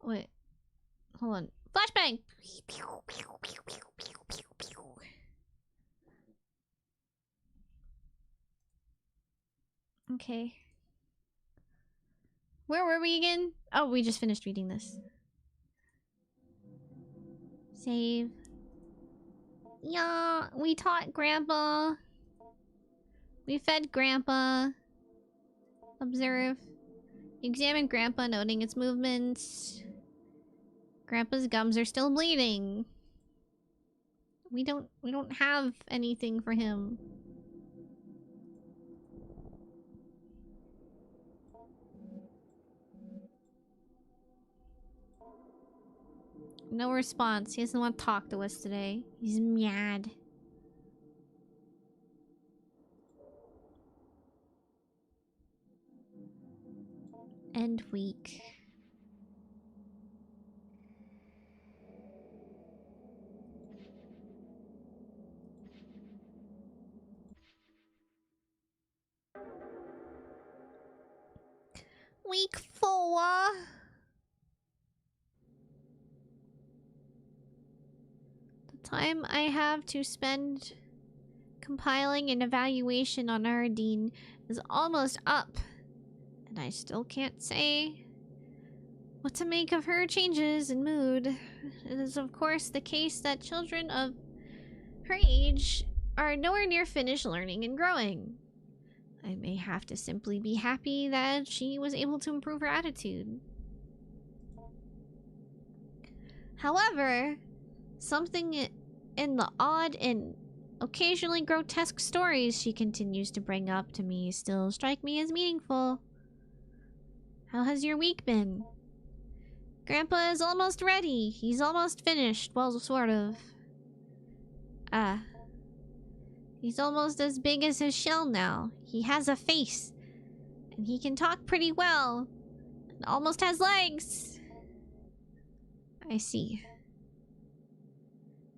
Wait. Hold on. Flashbang! Okay. Where were we again? Oh, we just finished reading this. Save. Yeah, we taught Grandpa. We fed Grandpa. Observe. Examine Grandpa, noting its movements. Grandpa's gums are still bleeding. We don't have anything for him. No response. He doesn't want to talk to us today. He's mad. End week. Week 4. The time I have to spend compiling an evaluation on Ardeen is almost up. And I still can't say what to make of her changes in mood. It is of course the case that children of her age are nowhere near finished learning and growing. I may have to simply be happy that she was able to improve her attitude. However, something in the odd and occasionally grotesque stories she continues to bring up to me still strike me as meaningful. How has your week been? Grandpa is almost ready. He's almost finished. Well, sort of. He's almost as big as his shell now. He has a face. And he can talk pretty well. And almost has legs. I see.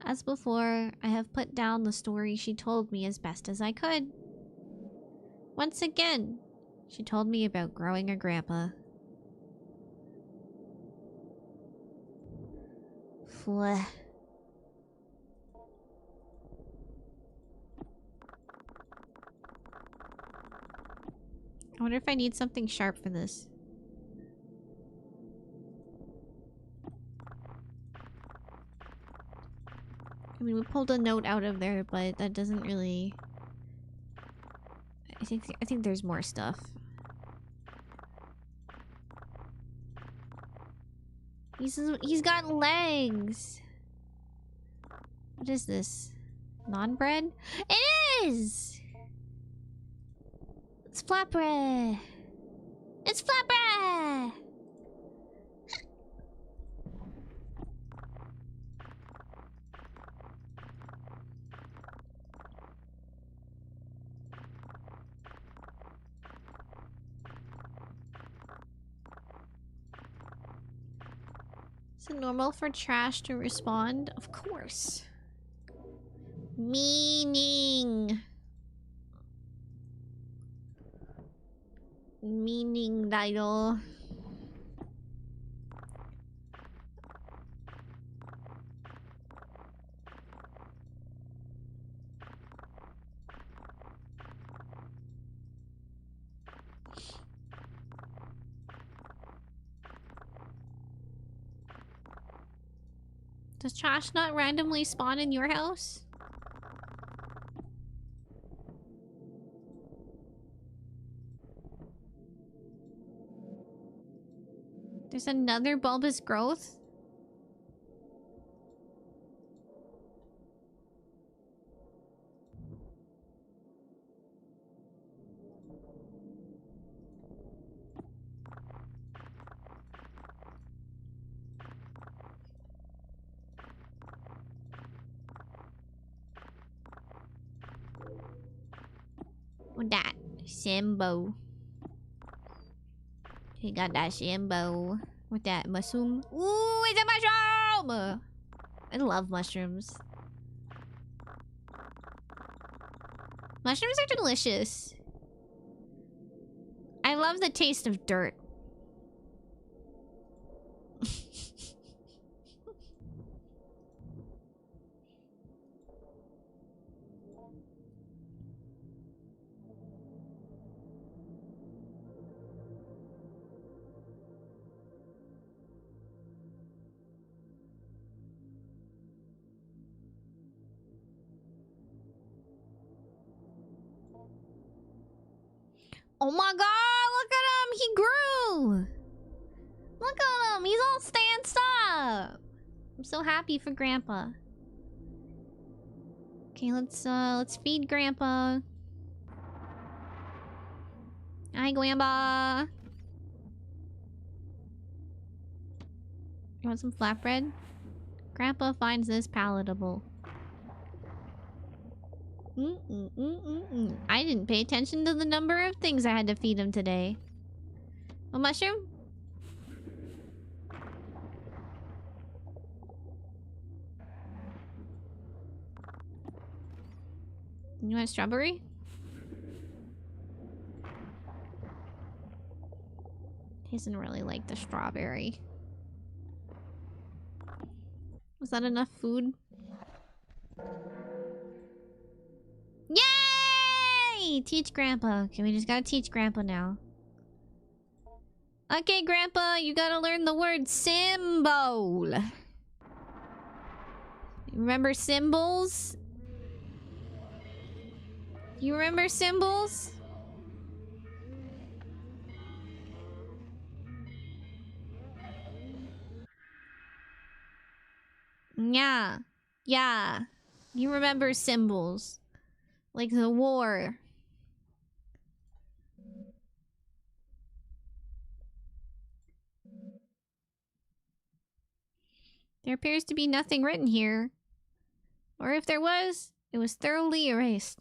As before, I have put down the story she told me as best as I could. Once again, she told me about growing a grandpa. Fleh. I wonder if I need something sharp for this. I mean, we pulled a note out of there, but that doesn't really... I think there's more stuff. He's got legs. What is this? Non-bread? It is! It's flatbread! It's flatbread! Is it normal for trash to respond? Of course. Meaning title. Does trash not randomly spawn in your house? There's another bulbous growth? What that? Sambo. He got that Sambo. With that mushroom. Ooh, it's a mushroom! I love mushrooms. Mushrooms are delicious. I love the taste of dirt. Oh my god, look at him! He grew! Look at him! He's all stanced up! I'm so happy for Grandpa. Okay, let's feed Grandpa. Hi, Grandpa. You want some flatbread? Grandpa finds this palatable. I didn't pay attention to the number of things I had to feed him today. A mushroom? You want a strawberry? He doesn't really like the strawberry. Was that enough food? Yay! Teach Grandpa. Okay, we just gotta teach Grandpa now. Okay, Grandpa, you gotta learn the word symbol. Remember symbols? You remember symbols? Yeah. Yeah. You remember symbols. Like the war. There appears to be nothing written here. Or if there was, it was thoroughly erased.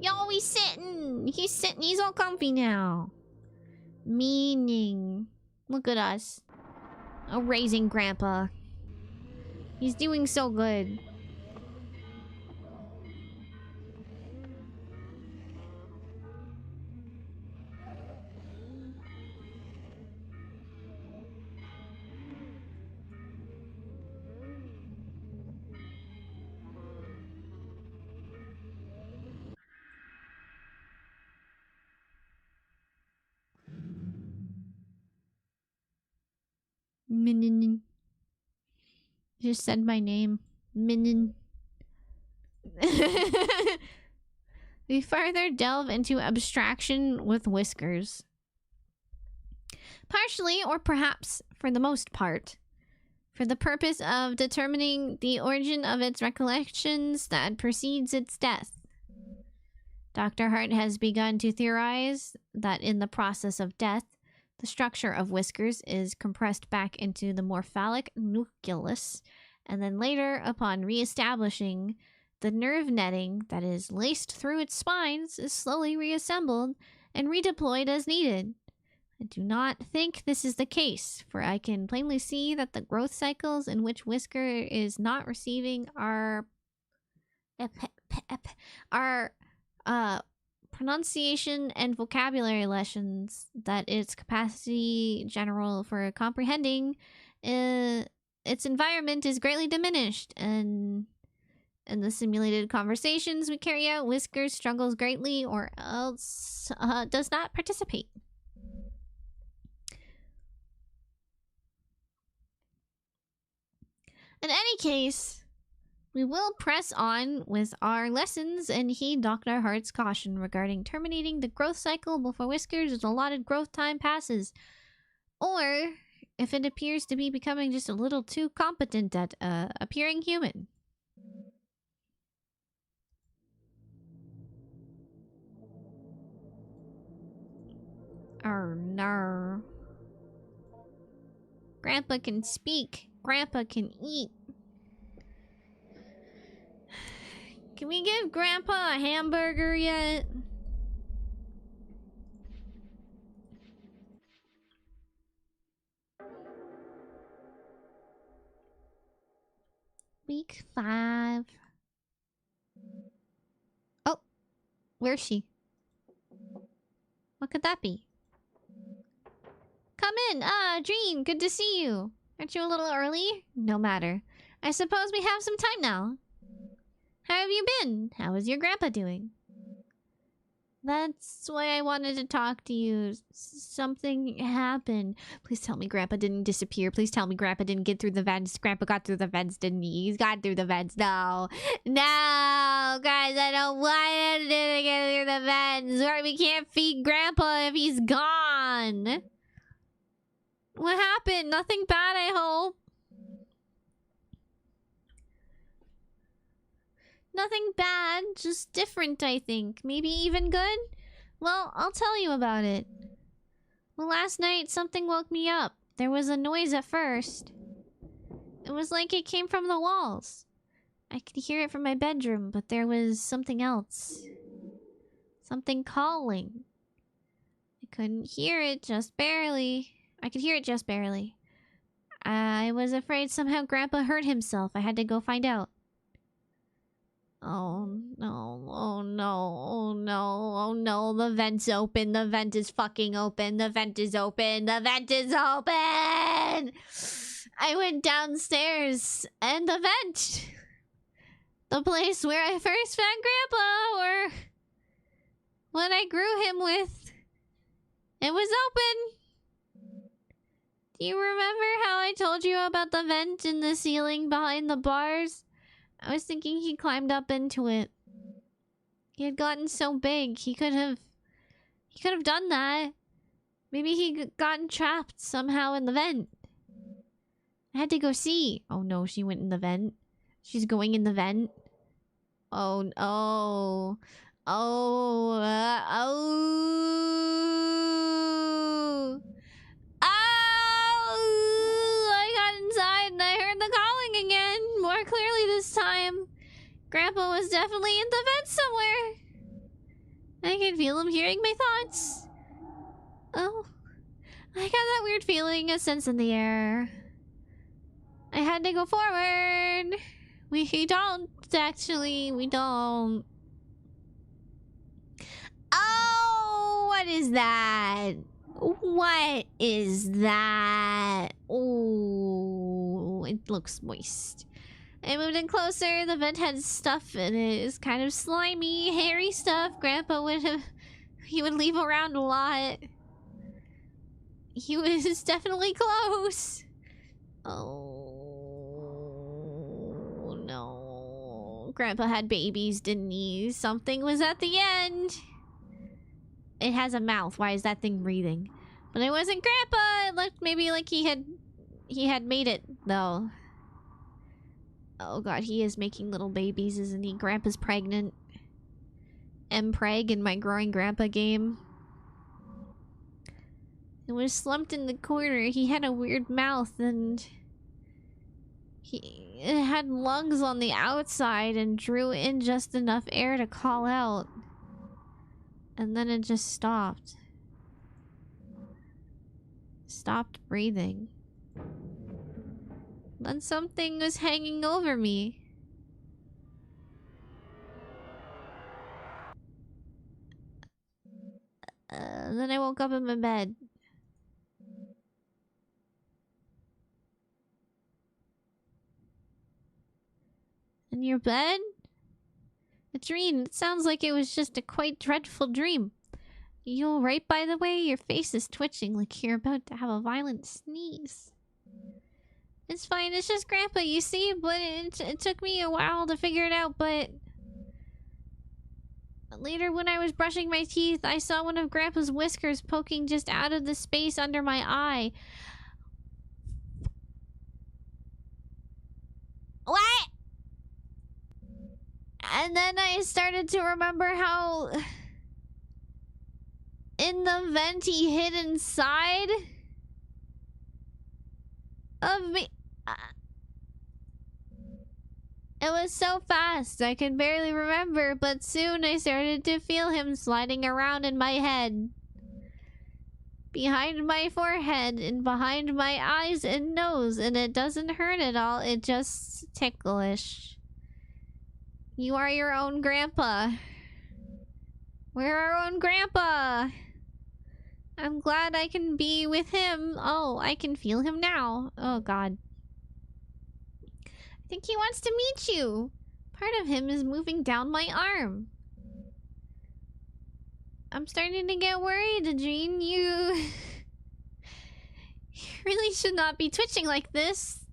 Yo, he's sitting! He's sitting, he's all comfy now. Meaning. Look at us. Oh, raising Grandpa. He's doing so good. Minin. Just said my name. Minin. We further delve into abstraction with whiskers. Partially, or perhaps for the most part, for the purpose of determining the origin of its recollections that precedes its death. Dr. Hart has begun to theorize that in the process of death, the structure of whiskers is compressed back into the more phallic nucleus, and then later, upon re-establishing, the nerve netting that is laced through its spines is slowly reassembled and redeployed as needed. I do not think this is the case, for I can plainly see that the growth cycles in which Whisker is not receiving our pronunciation and vocabulary lessons, that its capacity general for comprehending its environment is greatly diminished, and in the simulated conversations we carry out, Whisker struggles greatly or else does not participate. In any case, we will press on with our lessons and heed Dr. Hart's caution regarding terminating the growth cycle before Whisker's allotted growth time passes, or if it appears to be becoming just a little too competent at appearing human. Oh no. Grandpa can speak. Grandpa can eat. Can we give Grandpa a hamburger yet? Week 5. Oh, where's she? What could that be? Come in. Dream, good to see you. Aren't you a little early? No matter. I suppose we have some time now. How have you been? How is your grandpa doing? That's why I wanted to talk to you. Something happened. Please tell me Grandpa didn't disappear. Please tell me Grandpa didn't get through the vents. Grandpa got through the vents, didn't he? He's got through the vents. No. No! Guys, I don't want him to get through the vents. Or we can't feed Grandpa if he's gone. What happened? Nothing bad, I hope. Nothing bad, just different, I think. Maybe even good? Well, I'll tell you about it. Well, last night, something woke me up. There was a noise at first. It was like it came from the walls. I could hear it from my bedroom, but there was something else. Something calling. I couldn't hear it, just barely. I could hear it just barely. I was afraid somehow Grandpa hurt himself. I had to go find out. Oh no, oh no, oh no, oh no, the vent's open, the vent is fucking open, the vent is open, the vent is open! I went downstairs, and the vent! The place where I first found Grandpa, or what I grew him with, it was open! Do you remember how I told you about the vent in the ceiling behind the bars? I was thinking he climbed up into it. He had gotten so big, he could have done that. Maybe he gotten trapped somehow in the vent. I had to go see. Oh no, she went in the vent. She's going in the vent. Oh no. Oh. Oh. Oh! I got inside and I heard the calling again. More clearly this time. Grandpa was definitely in the vent somewhere. I could feel him hearing my thoughts. Oh. I got that weird feeling, a sense in the air. I had to go forward. We don't, actually. We don't. Oh! What is that? What is that? Oh, it looks moist. I moved in closer. The vent had stuff in it. It's kind of slimy, hairy stuff. Grandpa he would leave around a lot. He was definitely close. Oh no. Grandpa had babies, didn't he? Something was at the end. It has a mouth. Why is that thing breathing? But it wasn't Grandpa. It looked maybe like he had made it, though. Oh god, he is making little babies, isn't he? Grandpa's pregnant. M-Preg in my Growing Grandpa game. It was slumped in the corner. He had a weird mouth and... It had lungs on the outside and drew in just enough air to call out. And then it just stopped. Stopped breathing. Then something was hanging over me. Then I woke up in my bed. In your bed? A dream. It sounds like it was just a quite dreadful dream. You alright, by the way? Your face is twitching like you're about to have a violent sneeze. It's fine, it's just Grandpa, you see? But it took me a while to figure it out, but... Later, when I was brushing my teeth, I saw one of Grandpa's whiskers poking just out of the space under my eye. What? And then I started to remember how... in the vent he hid inside... of me. It was so fast, I could barely remember, but soon I started to feel him sliding around in my head. Behind my forehead and behind my eyes and nose, and it doesn't hurt at all, it just ticklish. You are your own grandpa. We're our own grandpa. I'm glad I can be with him. Oh, I can feel him now. Oh, God. I think he wants to meet you. Part of him is moving down my arm. I'm starting to get worried, Adrien. You really should not be twitching like this.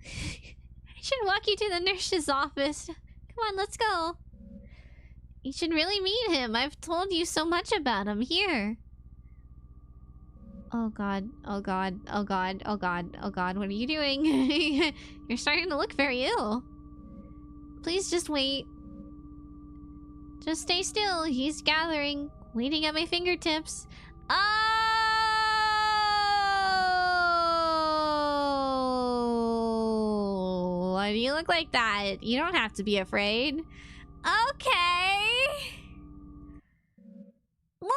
I should walk you to the nurse's office. Come on, let's go. You should really meet him. I've told you so much about him. Here. Oh god, oh god, oh god, oh god, oh god, what are you doing? You're starting to look very ill. Please just wait. Just stay still. He's gathering, waiting at my fingertips. Oh! Why do you look like that? You don't have to be afraid. Okay. Look.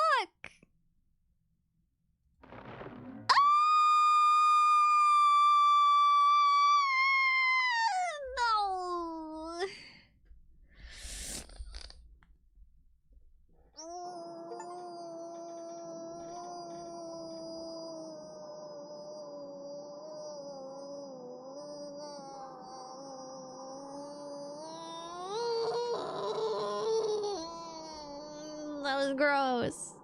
No. That was gross.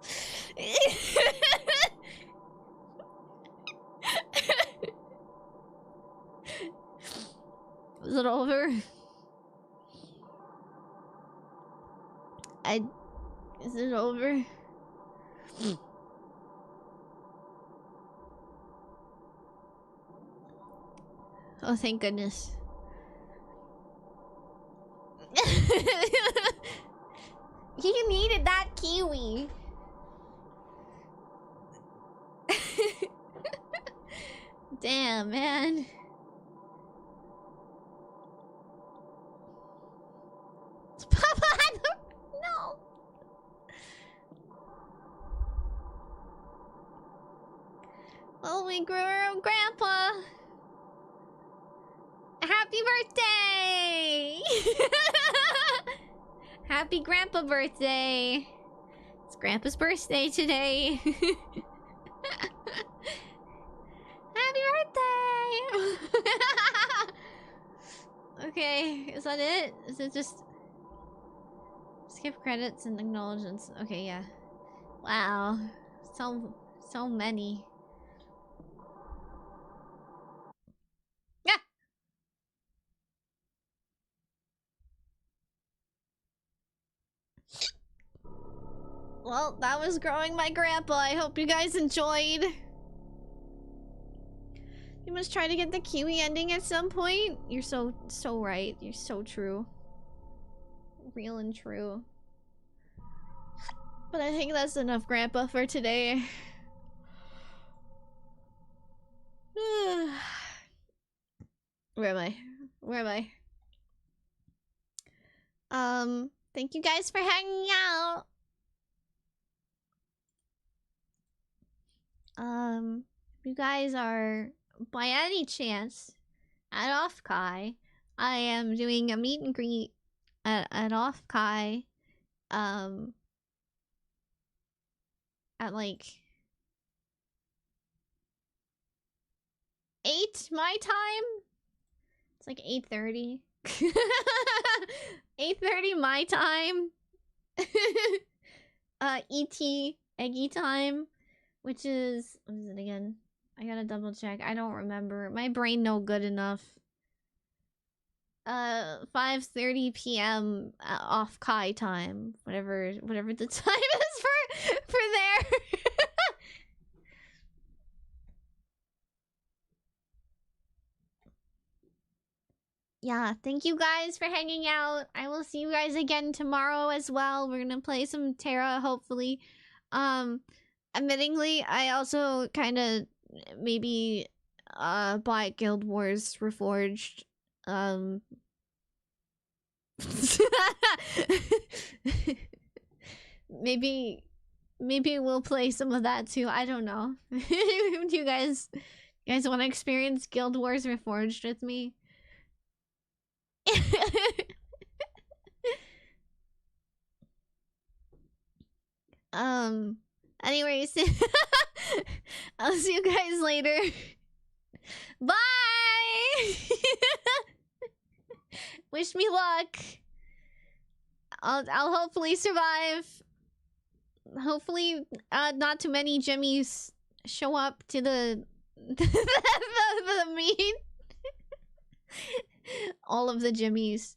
Is it over? Is it over? Oh, thank goodness. He needed that kiwi. Damn, man. Papa, no. Well, we grew our own grandpa. Happy birthday! Happy grandpa birthday. It's grandpa's birthday today. Happy birthday! Okay, is that it? Is it just skip credits and acknowledgements? Okay, yeah. Wow. So many. Yeah. Well, that was growing my grandpa. I hope you guys enjoyed. You must try to get the Kiwi ending at some point. You're so right. You're so true. Real and true. But I think that's enough grandpa for today. Where am I? Where am I? Thank you guys for hanging out. If you guys are by any chance at Off Kai, I am doing a meet and greet at Off Kai at like 8 my time. It's like 8:30. 8:30 my time. ET Eggy time, which is, what is it again? I gotta double check. I don't remember. My brain no good enough. 5:30 p.m. Off Kai time. Whatever the time is for there. Yeah, thank you guys for hanging out. I will see you guys again tomorrow as well. We're gonna play some Terra, hopefully. Admittingly, I also kind of maybe bought Guild Wars Reforged. Maybe we'll play some of that too. I don't know. Do you guys want to experience Guild Wars Reforged with me? Anyways, I'll see you guys later. Bye. Wish me luck. I'll hopefully survive. hopefully, not too many Jimmies show up to the the meet. All of the Jimmies.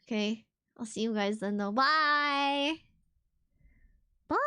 Okay, I'll see you guys then though. Bye. Bye.